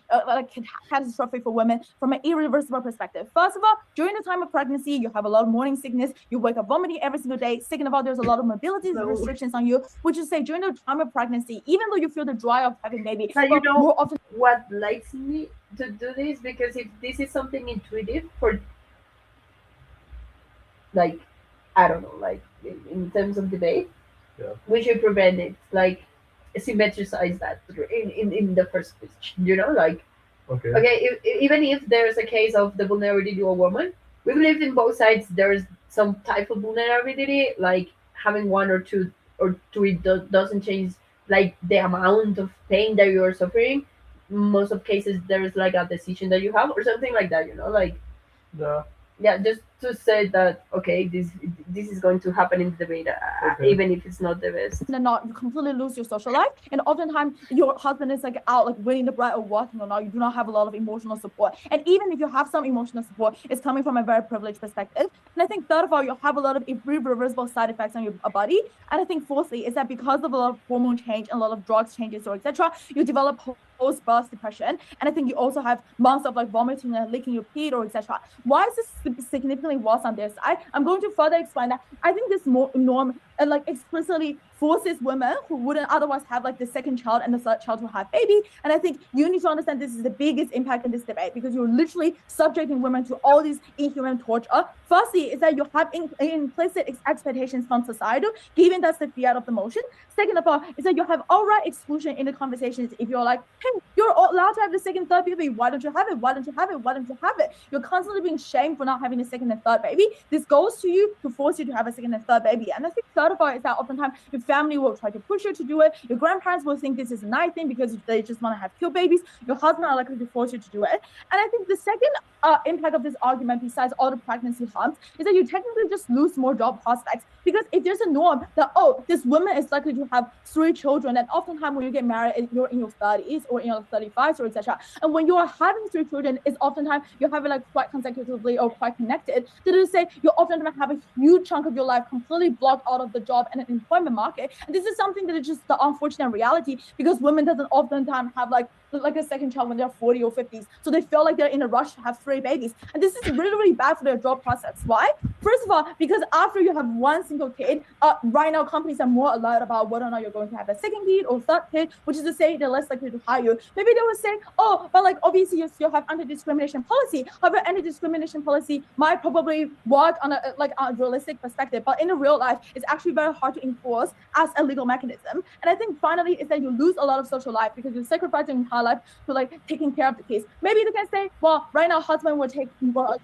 catastrophic for women from an irreversible perspective. First of all, during the time of pregnancy, you have a lot of morning sickness. You wake up vomiting every single day. Second of all, there's a lot of mobility restrictions on you, which is say during the time of pregnancy, even though you feel the joy of having baby, but you know more often what likes me to do this, because if this is something intuitive for, like, I don't know, like in terms of debate, we should prevent it, like symmetricize that in the first speech, you know, like okay, even if there's a case of the vulnerability to a woman, we believe in both sides there's some type of vulnerability, like having one or two it doesn't change like the amount of pain that you're suffering. Most of cases there's like a decision that you have or something like that, you know, like yeah, just to say that okay, this is going to happen in the debate, even if it's not the best. Not you completely lose your social life, and oftentimes your husband is like out like winning the bride or working or not. You do not have a lot of emotional support, and even if you have some emotional support, it's coming from a very privileged perspective. And I think third of all, you have a lot of irreversible side effects on your body. And I think fourthly is that because of a lot of hormone change and a lot of drugs changes or etc., you develop post-birth depression, and I think you also have months of like vomiting and licking your pee or etc. Why is this significantly worse on their side? I'm going to further explain that I think this norm like explicitly forces women who wouldn't otherwise have like the second child and the third child to have baby. And I think you need to understand this is the biggest impact in this debate, because you're literally subjecting women to all these inhuman torture. Firstly is that you have implicit expectations from society, given that's the fiat of the motion. Second of all is that you have outright exclusion in the conversations. If you're like, hey, you're allowed to have the second, third baby, why don't you have it? Why don't you have it? Why don't you have it? You're constantly being shamed for not having a second and third baby. This goes to you to force you to have a second and third baby. And I think third of all is that oftentimes your family will try to push you to do it. Your grandparents will think this is a nice thing because they just want to have cute babies. Your husband are likely to force you to do it. And I think the second impact of this argument, besides all the pregnancy harms, is that you technically just lose more job prospects. Because if there's a norm that, oh, this woman is likely to have 3 children, and oftentimes when you get married, you're in your 30s or in your 35s or etc. And when you're having 3 children, it's oftentimes you're having like quite consecutively or quite connected. So to say you often have a huge chunk of your life completely blocked out of the job and the employment market. And this is something that is just the unfortunate reality, because women doesn't oftentimes have like a second child when they're 40 or 50s. So they feel like they're in a rush to have 3 babies. And this is really, really bad for their job prospects. Why? First of all, because after you have one single kid, right now companies are more alert about whether or not you're going to have a second kid or third kid, which is to say they're less likely to hire you. Maybe they will say, oh, but like obviously you still have anti-discrimination policy. However, anti-discrimination policy might probably work on a realistic perspective, but in the real life, it's actually very hard to enforce as a legal mechanism. And I think finally is that you lose a lot of social life because you're sacrificing your entire life to like taking care of the kids. Maybe they can say, well, right now husband will take more.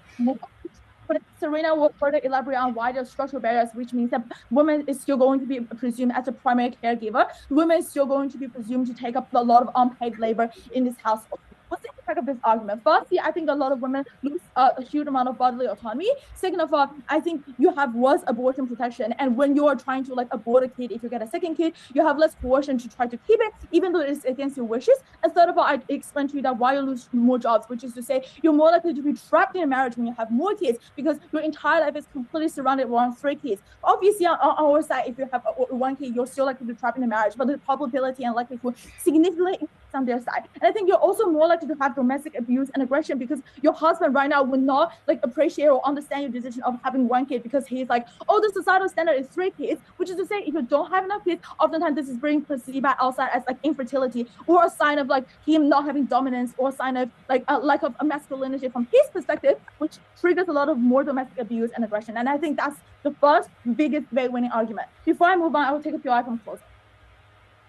But Serena will further elaborate on why there's structural barriers, which means that women is still going to be presumed as a primary caregiver. Women is still going to be presumed to take up a lot of unpaid labor in this household. What's the impact of this argument? Firstly, I think a lot of women lose a huge amount of bodily autonomy. Second of all, I think you have worse abortion protection. And when you are trying to like abort a kid, if you get a second kid, you have less coercion to try to keep it, even though it's against your wishes. And third of all, I explained to you that why you lose more jobs, which is to say you're more likely to be trapped in a marriage when you have more kids, because your entire life is completely surrounded around 3 kids. Obviously, on our side, if you have 1 kid, you're still likely to be trapped in a marriage, but the probability and likelihood significantly on their side. And I think you're also more likely to have domestic abuse and aggression, because your husband right now would not like appreciate or understand your decision of having 1 kid, because he's like, oh, the societal standard is 3 kids, which is to say if you don't have enough kids, oftentimes this is being perceived by outside as like infertility, or a sign of like him not having dominance, or a sign of like a lack of masculinity from his perspective, which triggers a lot of more domestic abuse and aggression. And I think that's the first biggest debate winning argument. Before I move on, I will take a few items closer.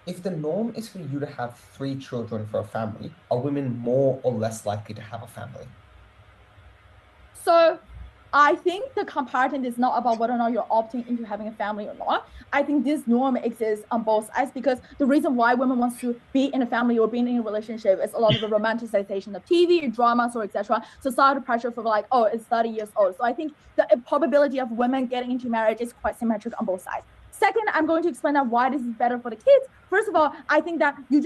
If the norm is for you to have 3 children for a family, are women more or less likely to have a family? So I think the comparison is not about whether or not you're opting into having a family or not. I think this norm exists on both sides, because the reason why women want to be in a family or being in a relationship is a lot of the romanticization of TV, dramas, or etc. Societal pressure for like, oh, it's 30 years old. So I think the probability of women getting into marriage is quite symmetric on both sides. Second, I'm going to explain out why this is better for the kids. First of all, I think that you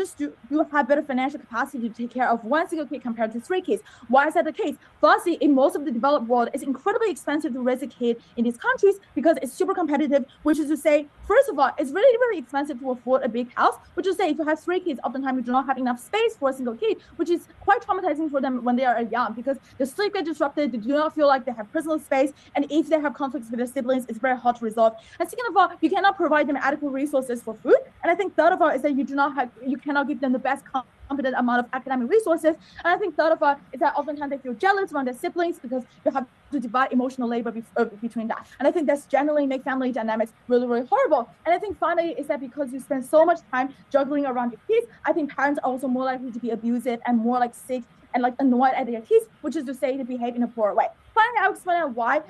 have better financial capacity to take care of one single kid compared to 3 kids. Why is that the case? Firstly, in most of the developed world, it's incredibly expensive to raise a kid in these countries because it's super competitive, which is to say, first of all, it's really, really expensive to afford a big house, which is to say, if you have 3 kids, oftentimes you do not have enough space for a single kid, which is quite traumatizing for them when they are young because the sleep gets disrupted, they do not feel like they have personal space, and if they have conflicts with their siblings, it's very hard to resolve. And second of all, you cannot provide them adequate resources for food. And I think third of all is that you cannot give them the best competent amount of academic resources. And I think third of all is that oftentimes they feel jealous around their siblings because you have to divide emotional labor between that. And I think that's generally make family dynamics really, really horrible. And I think finally is that because you spend so much time juggling around your kids, I think parents are also more likely to be abusive and more like sick and like annoyed at their kids, which is to say to behave in a poor way. Finally, I'll explain why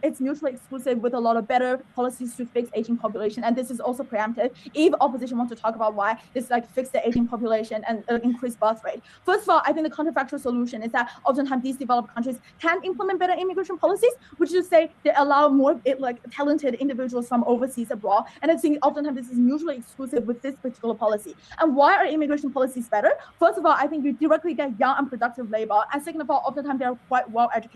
it's mutually exclusive with a lot of better policies to fix aging population. And this is also preemptive if opposition wants to talk about why this like fix the aging population and increase birth rate. First of all, I think the counterfactual solution is that oftentimes these developed countries can implement better immigration policies, which is to say they allow more talented individuals from overseas abroad. And I think oftentimes this is mutually exclusive with this particular policy. And why are immigration policies better? First of all, I think you directly get young and productive labor. And second of all, oftentimes they're quite well educated.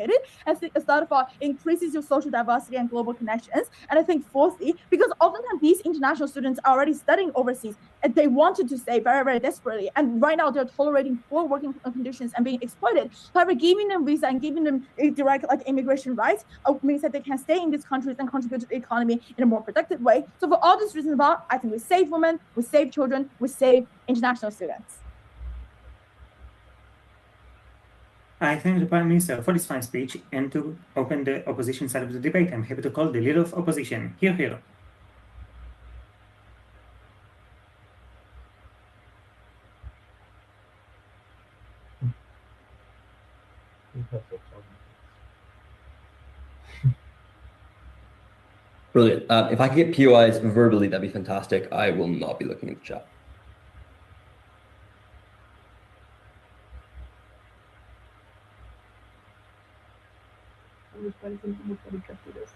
And third of all, increases your social diversity and global connections. And I think fourthly, because oftentimes these international students are already studying overseas and they wanted to stay very, very desperately. And right now they're tolerating poor working conditions and being exploited. However, giving them visa and giving them direct immigration rights means that they can stay in these countries and contribute to the economy in a more productive way. So for all these reasons, I think we save women, we save children, we save international students. I thank the Prime Minister for this fine speech, and to open the opposition side of the debate, I'm happy to call the leader of opposition. Hear, hear. Brilliant. If I could get POIs verbally, that'd be fantastic. I will not be looking at the chat. Nos parecen como caricaturas.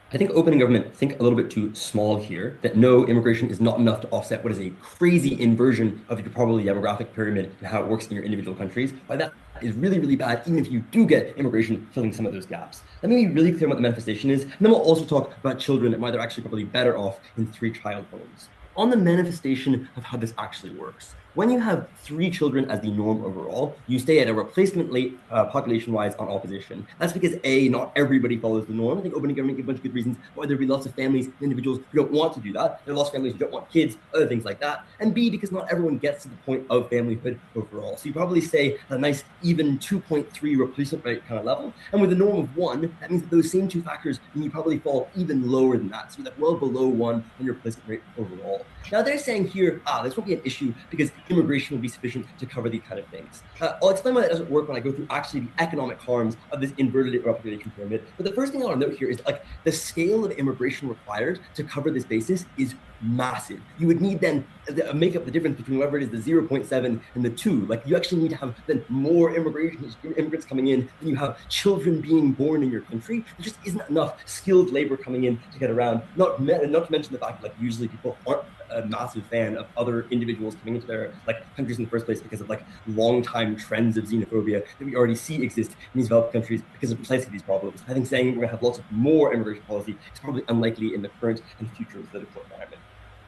I think opening government think a little bit too small here, that no, immigration is not enough to offset what is a crazy inversion of your probably demographic pyramid and how it works in your individual countries. Why that is really, really bad, even if you do get immigration filling some of those gaps. Let me be really clear what the manifestation is, and then we'll also talk about children and why they're actually probably better off in 3-child homes. On the manifestation of how this actually works. When you have 3 children as the norm overall, you stay at a replacement rate population-wise on opposition. That's because A, not everybody follows the norm. I think opening government gives a bunch of good reasons why there'd be lots of families, individuals who don't want to do that. There are lots of families who don't want kids, other things like that. And B, because not everyone gets to the point of familyhood overall. So you probably stay at a nice even 2.3 replacement rate kind of level. And with a norm of 1, that means that those same 2 factors, and you probably fall even lower than that. So you're like well below 1 on your replacement rate overall. Now they're saying here, this won't be an issue because immigration will be sufficient to cover these kind of things. I'll explain why that doesn't work when I go through actually the economic harms of this inverted population pyramid. But the first thing I want to note here is like the scale of immigration required to cover this basis is massive. You would need then make up the difference between whatever it is, the 0.7 and the 2. Like you actually need to have then more immigrants coming in than you have children being born in your country. There just isn't enough skilled labor coming in to get around. Not to mention the fact that like usually people aren't a massive fan of other individuals coming into their like countries in the first place because of like long-time trends of xenophobia that we already see exist in these developed countries because of precisely these problems. I think saying we're gonna have lots of more immigration policy is probably unlikely in the current and future political environment.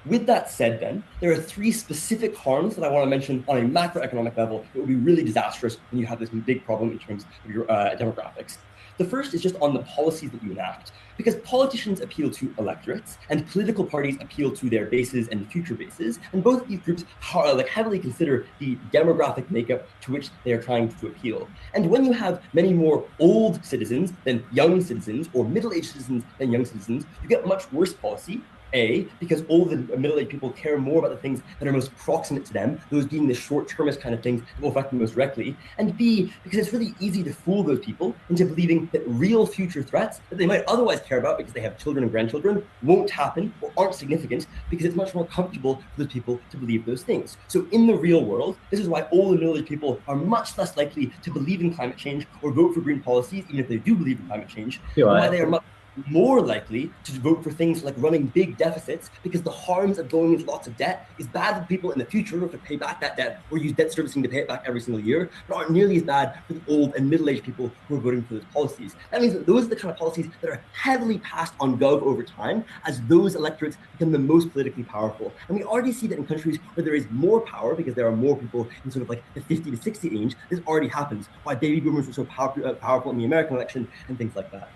With that said then, there are 3 specific harms that I want to mention on a macroeconomic level that will be really disastrous when you have this big problem in terms of your demographics. The first is just on the policies that you enact, because politicians appeal to electorates and political parties appeal to their bases and future bases, and both of these groups heavily consider the demographic makeup to which they are trying to appeal. And when you have many more old citizens than young citizens, or middle-aged citizens than young citizens, you get much worse policy A, because all the middle-aged people care more about the things that are most proximate to them, those being the short-termist kind of things that will affect them most directly, and B, because it's really easy to fool those people into believing that real future threats that they might otherwise care about because they have children and grandchildren won't happen or aren't significant because it's much more comfortable for those people to believe those things. So in the real world, this is why all the middle-aged people are much less likely to believe in climate change or vote for green policies, even if they do believe in climate change, and why they are much more likely to vote for things like running big deficits, because the harms of going into lots of debt is bad for people in the future who have to pay back that debt or use debt servicing to pay it back every single year, but aren't nearly as bad for the old and middle-aged people who are voting for those policies. That means that those are the kind of policies that are heavily passed on Gov over time as those electorates become the most politically powerful. And we already see that in countries where there is more power, because there are more people in sort of like the 50 to 60 age, this already happens, why baby boomers were so powerful in the American election and things like that.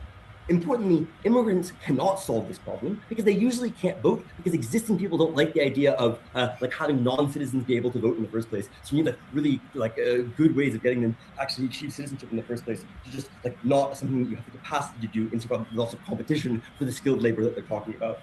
Importantly, immigrants cannot solve this problem because they usually can't vote because existing people don't like the idea of like having non-citizens be able to vote in the first place. So you need like really like good ways of getting them to actually achieve citizenship in the first place. It's just like not something that you have the capacity to do in sort of lots of competition for the skilled labor that they're talking about.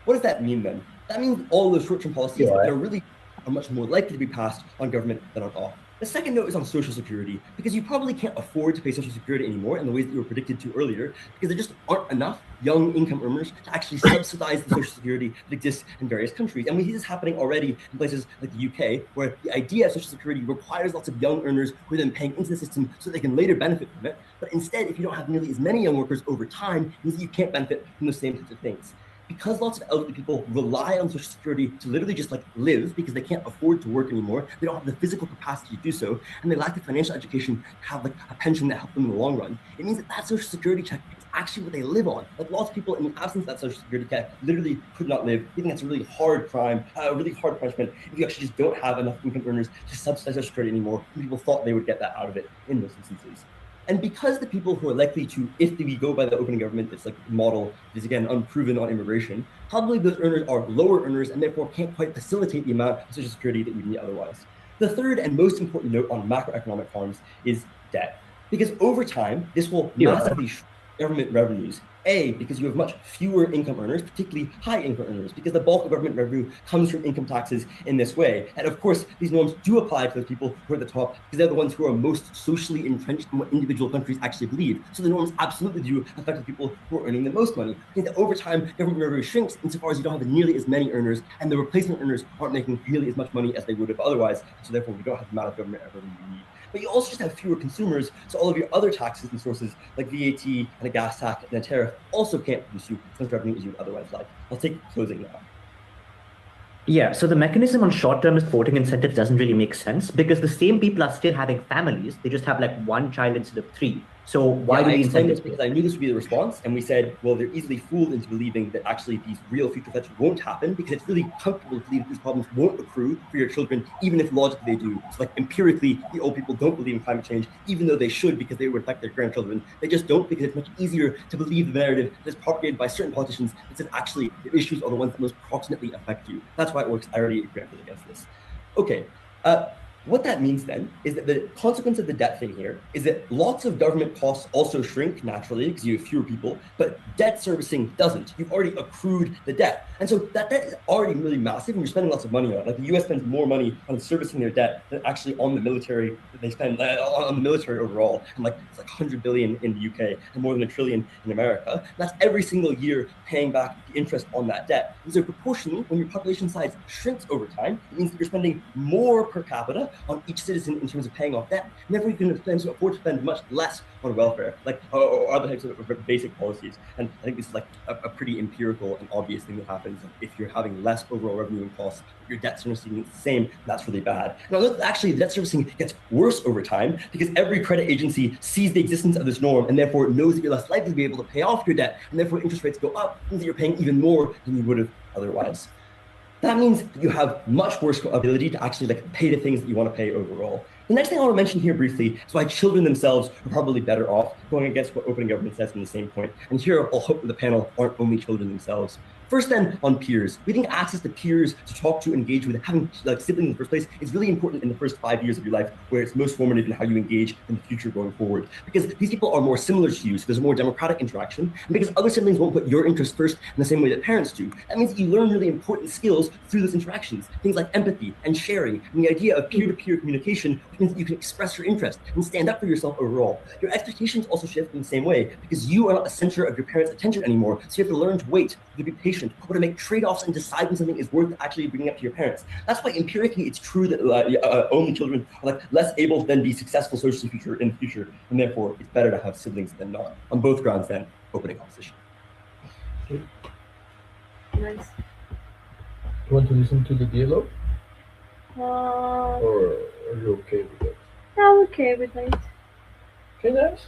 What does that mean then? That means all those short-term policies that are much more likely to be passed on government than on off. The second note is on Social Security, because you probably can't afford to pay Social Security anymore in the ways that you were predicted to earlier, because there just aren't enough young income earners to actually subsidize the Social Security that exists in various countries. And we see this happening already in places like the UK, where the idea of Social Security requires lots of young earners who are then paying into the system so they can later benefit from it. But instead, if you don't have nearly as many young workers over time, it means that you can't benefit from those same types of things. Because lots of elderly people rely on Social Security to literally just like live because they can't afford to work anymore, they don't have the physical capacity to do so, and they lack the financial education to have like a pension that helps them in the long run, it means that that Social Security check is actually what they live on. Like lots of people in the absence of that Social Security check literally could not live. I think that's a really hard crime, a really hard punishment if you actually just don't have enough income earners to subsidize Social Security anymore. People thought they would get that out of it in those instances. And because the people who are likely to, if we go by the opening government, it's like model is again unproven on immigration, probably those earners are lower earners and therefore can't quite facilitate the amount of Social Security that we need otherwise. The third and most important note on macroeconomic harms is debt. Because over time, this will massively shrink government revenues. A, because you have much fewer income earners, particularly high income earners, because the bulk of government revenue comes from income taxes in this way. And of course, these norms do apply to those people who are at the top, because they're the ones who are most socially entrenched in what individual countries actually believe. So the norms absolutely do affect the people who are earning the most money. I think that over time, government revenue shrinks insofar as you don't have nearly as many earners, and the replacement earners aren't making nearly as much money as they would have otherwise. So therefore, we don't have the amount of government revenue we need. But you also just have fewer consumers, so all of your other taxes and sources like VAT and a gas tax and a tariff also can't produce you as much revenue as you would otherwise like. I'll take closing now. Yeah, so the mechanism on short-termist voting incentives doesn't really make sense because the same people are still having families. They just have like one child instead of three. So why do we explain this? Because I knew this would be the response, and we said, well, they're easily fooled into believing that actually these real future threats won't happen because it's really comfortable to believe that these problems won't accrue for your children, even if logically they do. So like empirically, the old people don't believe in climate change, even though they should because they would affect their grandchildren. They just don't because it's much easier to believe the narrative that's propagated by certain politicians that said actually the issues are the ones that most proximately affect you. That's why it works. I already granted against this. Okay. What that means then is that the consequence of the debt thing here is that lots of government costs also shrink naturally because you have fewer people, but debt servicing doesn't. You've already accrued the debt. And so that debt is already really massive and you're spending lots of money on it. Like the US spends more money on servicing their debt than actually on the military that they spend on the military overall. And like it's like 100 billion in the UK and more than $1 trillion in America. That's every single year paying back the interest on that debt. And so proportionally, when your population size shrinks over time, it means that you're spending more per capita on each citizen in terms of paying off debt. And therefore, you can afford to spend much less on welfare, like or other types of basic policies. And I think this is like a pretty empirical and obvious thing that happens if you're having less overall revenue and costs. Your debt servicing is the same. That's really bad. Now, actually, the debt servicing gets worse over time because every credit agency sees the existence of this norm and therefore knows that you're less likely to be able to pay off your debt, and therefore interest rates go up, means that you're paying even more than you would have otherwise. That means that you have much worse ability to actually like pay the things that you want to pay overall. The next thing I want to mention here briefly is why children themselves are probably better off, going against what opening government says in the same point. And here I'll hope that the panel aren't only children themselves. First, then, on peers. We think access to peers to talk to, engage with, having like siblings in the first place is really important in the first 5 years of your life, where it's most formative in how you engage in the future going forward. Because these people are more similar to you, so there's a more democratic interaction, and because other siblings won't put your interests first in the same way that parents do. That means that you learn really important skills through those interactions, things like empathy and sharing, and the idea of peer-to-peer communication, which means that you can express your interest and stand up for yourself overall. Your expectations also shift in the same way, because you are not the center of your parents' attention anymore, so you have to learn to wait, to be patient, or to make trade-offs and decide when something is worth actually bringing up to your parents. That's why empirically it's true that only children are like less able to then be successful socially in the future, and therefore it's better to have siblings than not. On both grounds, then, opening opposition. Okay. Nice. You want to listen to the dialogue? Or are you okay with it? I'm okay with it. Okay, nice.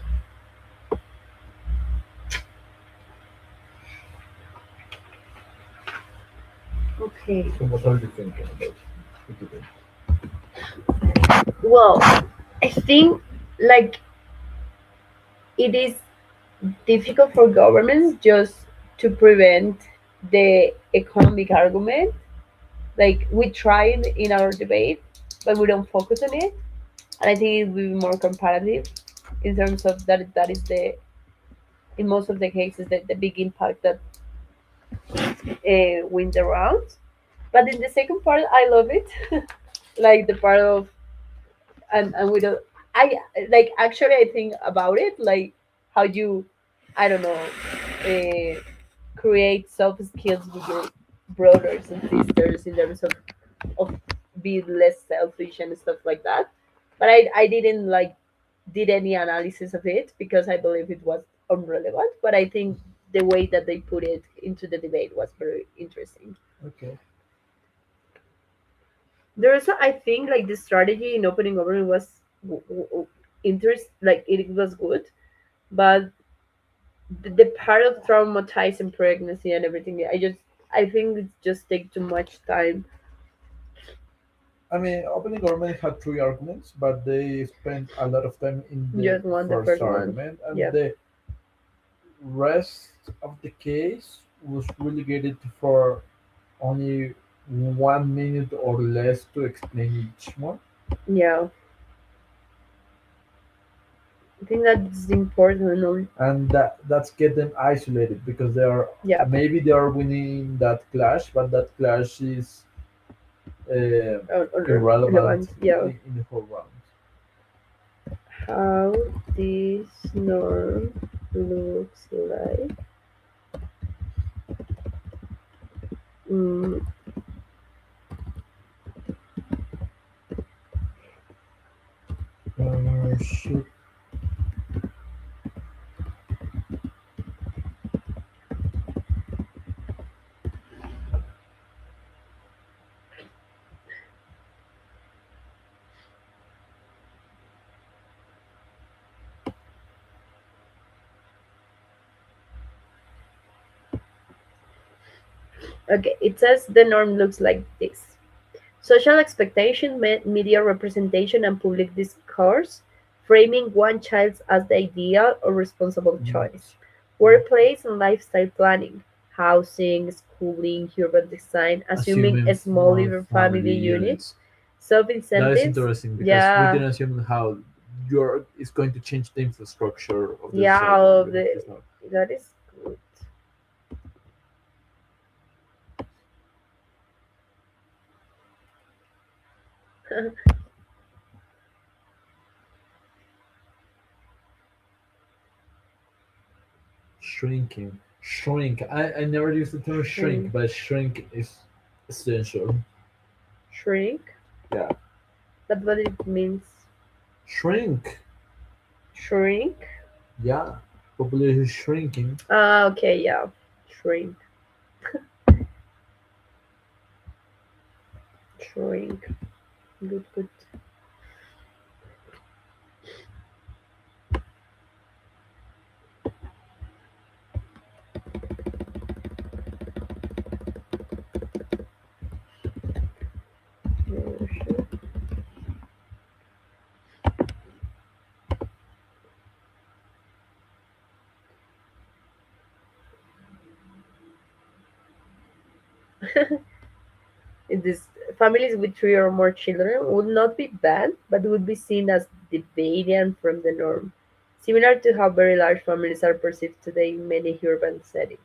Okay. So what are you thinking about it today? Well, I think like it is difficult for governments just to prevent the economic argument. Like we try in our debate, but we don't focus on it. And I think it will be more comparative in terms of that is the in most of the cases the big impact that wins the round. But in the second part, I love it, like the part of and we don't. I like actually I think about it like how you, I don't know, create self skills with your brothers and sisters in terms of being less selfish and stuff like that. But I didn't like did any analysis of it because I believe it was irrelevant. But I think the way that they put it into the debate was very interesting. Okay. There also, I think, like the strategy in opening government was interest, like it was good, but the part of traumatizing pregnancy and everything, I think it just take too much time. I mean, opening government had three arguments, but they spent a lot of time in the Just one, the first first one. argument, and Yeah. the rest of the case was relegated for only 1 minute or less to explain each one. Yeah. I think that's important. No? And that's get them isolated because they are Yeah. maybe they are winning that clash, but that clash is irrelevant Yeah. in the whole round. How this norm looks like. Mm, Shoot. okay, it says the norm looks like this. Social expectation, media representation, and public discourse, framing one child as the ideal or responsible choice. Workplace and lifestyle planning, housing, schooling, urban design, assuming a small living family units, self That is incentives. interesting because Yeah. we didn't assume how it's going to change the infrastructure of the Yeah, society. It's not. that is good. Shrinking. Shrink. I never used the term shrink, but shrink is essential. Shrink? Yeah. That's what it means. Shrink. Shrink? Yeah. Population is shrinking. Ah, okay, yeah. Shrink. Shrink. Good, good. In this, families with 3 or more children would not be banned, but would be seen as deviant from the norm, similar to how very large families are perceived today in many urban settings.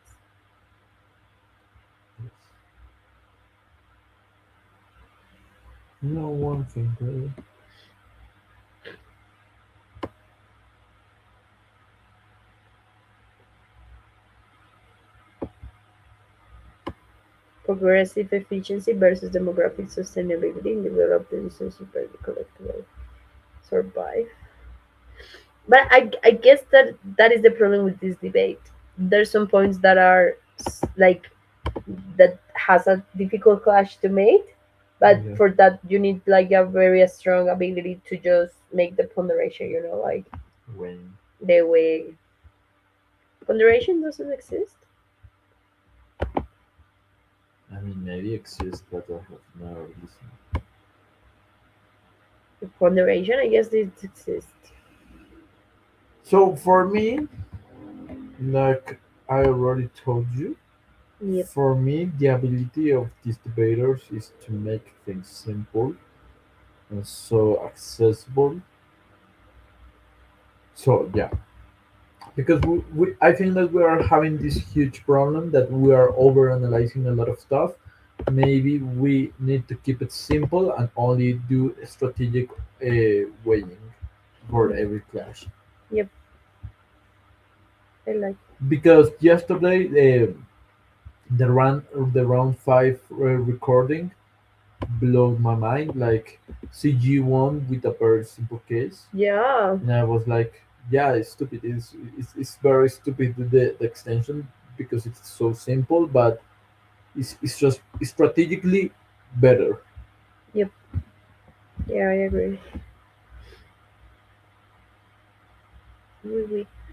No one thing really. Progressive efficiency versus demographic sustainability in developed relationship by the collective survive. But I guess that is the problem with this debate. There's some points that are like that has a difficult clash to make, but Yeah. for that you need like a very strong ability to just make the ponderation. Like When the way ponderation doesn't exist. I mean maybe exists, but I have never listened. The ponderation, I guess, it exists. So for me, like I already told you, Yep. for me the ability of these debaters is to make things simple and so accessible. So yeah, because I think that we are having this huge problem that we are over analyzing a lot of stuff. Maybe we need to keep it simple and only do strategic weighing for every clash. Yep. I like. Because yesterday the round 5 recording blew my mind. Like CG won with a very simple case. Yeah. And I was like, yeah, it's stupid. It's very stupid the extension because it's so simple, but it's just strategically better. Yep. Yeah, I agree.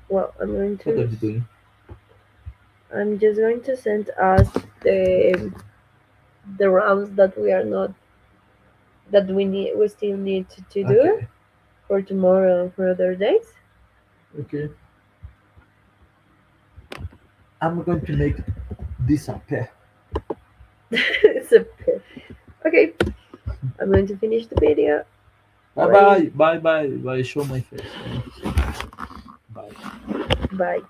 Well, What are you doing? I'm just going to send us the rounds that we are not that we still need to do Okay. for tomorrow and for other days. Okay. I'm going to make disappear. It's a bit. Okay. I'm going to finish the video. Bye bye. Bye bye. Bye. Show my face. Bye. Bye.